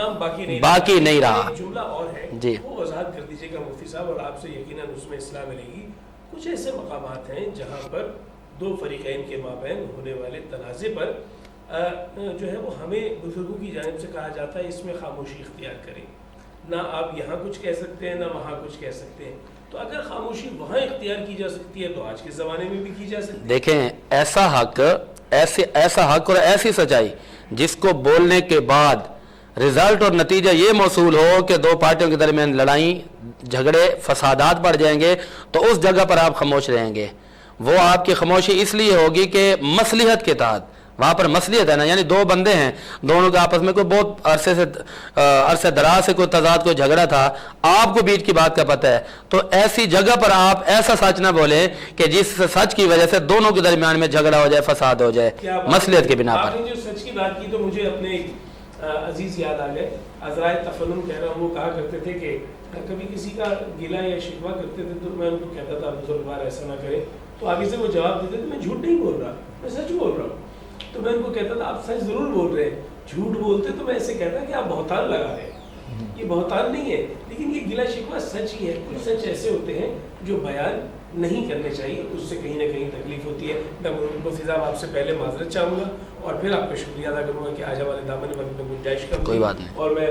[SPEAKER 14] باقی نہیں رہا.
[SPEAKER 1] جملہ اور ہے,
[SPEAKER 14] جی
[SPEAKER 1] وہ وضاحت کر دیجیے گا مفتی صاحب, اور آپ سے یقیناً اس میں اصلاح ملے گی. کچھ ایسے مقامات ہیں جہاں پر دو فریقین کے مابین ہونے والے تنازع پر جو ہے وہ ہمیں بزرگوں کی جانب سے کہا جاتا ہے اس میں خاموشی اختیار کریں. نہ آپ یہاں کچھ کہہ سکتے ہیں, نہ وہاں کچھ کہہ سکتے ہیں. تو اگر خاموشی وہاں اختیار کی جا سکتی ہے تو آج کے زمانے میں بھی کی جا سکتی ہے.
[SPEAKER 14] دیکھیں, ایسا حق اور ایسی سچائی جس کو بولنے کے بعد رزلٹ اور نتیجہ یہ موصول ہو کہ دو پارٹیوں کے درمیان لڑائی جھگڑے فسادات بڑھ جائیں گے, تو اس جگہ پر آپ خاموش رہیں گے. وہ آپ کی خاموشی اس لیے ہوگی کہ مصلحت کے تحت, وہاں پر مصلحت ہے نا, یعنی دو بندے ہیں, دونوں کے آپس میں کوئی بہت عرصے دراز سے کوئی تضاد, کوئی جھگڑا تھا, آپ کو بیچ کی بات کا پتہ ہے, تو ایسی جگہ پر آپ ایسا سچ نہ بولیں کہ جس سچ کی وجہ سے دونوں کے درمیان میں جھگڑا ہو جائے, فساد ہو جائے مصلحت کے بنا پر.
[SPEAKER 1] آپ نے جو سچ کی بات کی تو مجھے اپنے عزیز یاد آ گئے, عذرائے تفنن کہہ رہا ہوں. وہ کہا کرتے تھے کہ کبھی کسی کا گلہ یا شکوہ کرتے تھے تو میں ان کو کہتا تھا بزرگوار ایسا نہ کریں, تو آگے سے وہ جواب دیتے تھے میں جھوٹ نہیں بول رہا, میں سچ بول رہا ہوں. تو میں ان کو کہتا تھا آپ سچ ضرور بول رہے ہیں, جھوٹ بولتے تو میں ایسے کہتا کہ آپ بہتان لگا رہے ہیں. یہ بہتان نہیں ہے, لیکن یہ گلہ شکوہ سچ ہی ہے. کچھ سچ ایسے ہوتے ہیں جو بیان نہیں کرنے چاہیے, اس سے کہیں نہ کہیں تکلیف ہوتی ہے. میں مفتی صاحب آپ سے پہلے معذرت چاہوں گا اور پھر آپ کا شکریہ ادا کروں گا کہ آج ہمارے دامن وقت میں گنجائش کروں.
[SPEAKER 14] کوئی بات نہیں.
[SPEAKER 1] اور میں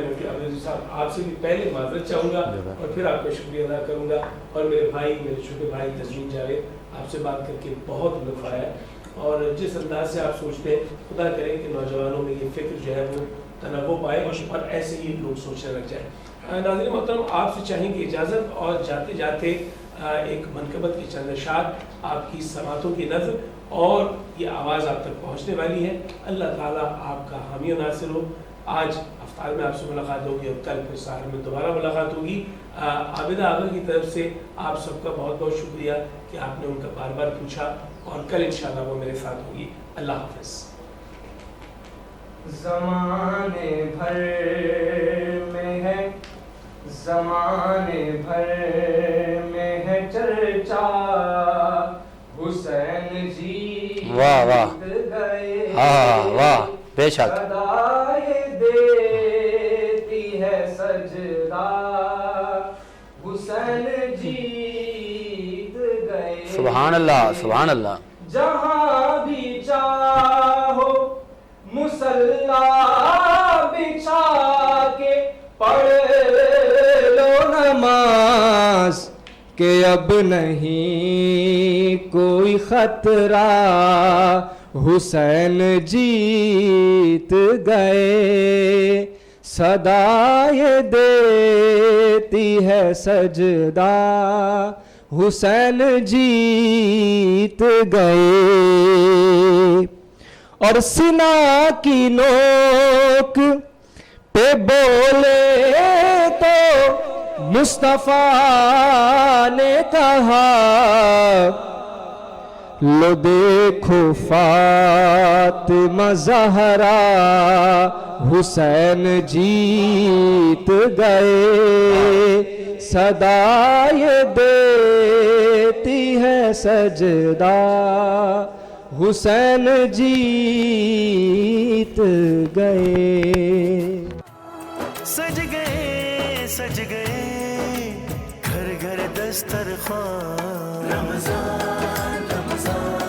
[SPEAKER 1] صاحب آپ سے بھی پہلے معذرت چاہوں گا اور پھر آپ کا شکریہ ادا کروں گا. اور میرے بھائی, میرے چھوٹے بھائی تسلیم جاوید, آپ سے بات کر کے بہت لطف آیا. اور جس انداز سے آپ سوچتے ہیں, خدا کریں کہ نوجوانوں میں یہ فکر جو ہے وہ تنوع پائے اور ایسے ہی لوگ سوچنے لگ جائیں. ناظرین محترم, آپ سے چاہیں گے اجازت, اور جاتے جاتے ایک منقبت کی چند اشعار, آپ کی سماعتوں کی نظر اور یہ آواز آپ تک پہنچنے والی ہے. اللہ تعالیٰ آپ کا حامی و ناصر ہو. آج افطار میں آپ سے ملاقات ہوگی اور کل پھر سحر میں دوبارہ ملاقات ہوگی. عابدہ آغا کی طرف سے آپ سب کا بہت بہت شکریہ کہ آپ نے ان کا بار بار پوچھا, اور کل انشاءاللہ وہ میرے ساتھ ہوگی. اللہ حافظ.
[SPEAKER 15] زمانے بھر میں ہے, زمانے بھر میں ہے چرچا, حسین جی
[SPEAKER 14] واہ واہ, ہاں واہ, بے شک.
[SPEAKER 15] صدائے دیتی ہے سجدہ, حسین جیت گئے.
[SPEAKER 14] سبحان اللہ, سبحان اللہ.
[SPEAKER 15] جہاں بھی چاہو مصلا بچھا کے پڑھ لو نماز, کہ اب نہیں کوئی خطرہ, حسین جیت گئے. صدائے دیتی ہے سجدہ, حسین جیت گئے. اور سنا کی نوک پہ بولے تو مصطفیٰ نے کہا, لو دیکھو فاطمہ زہرا, حسین جیت گئے. صدائے دیتی ہے سجدہ, حسین جیت گئے.
[SPEAKER 16] سج گئے گھر گھر دسترخوان, رمضان رمضان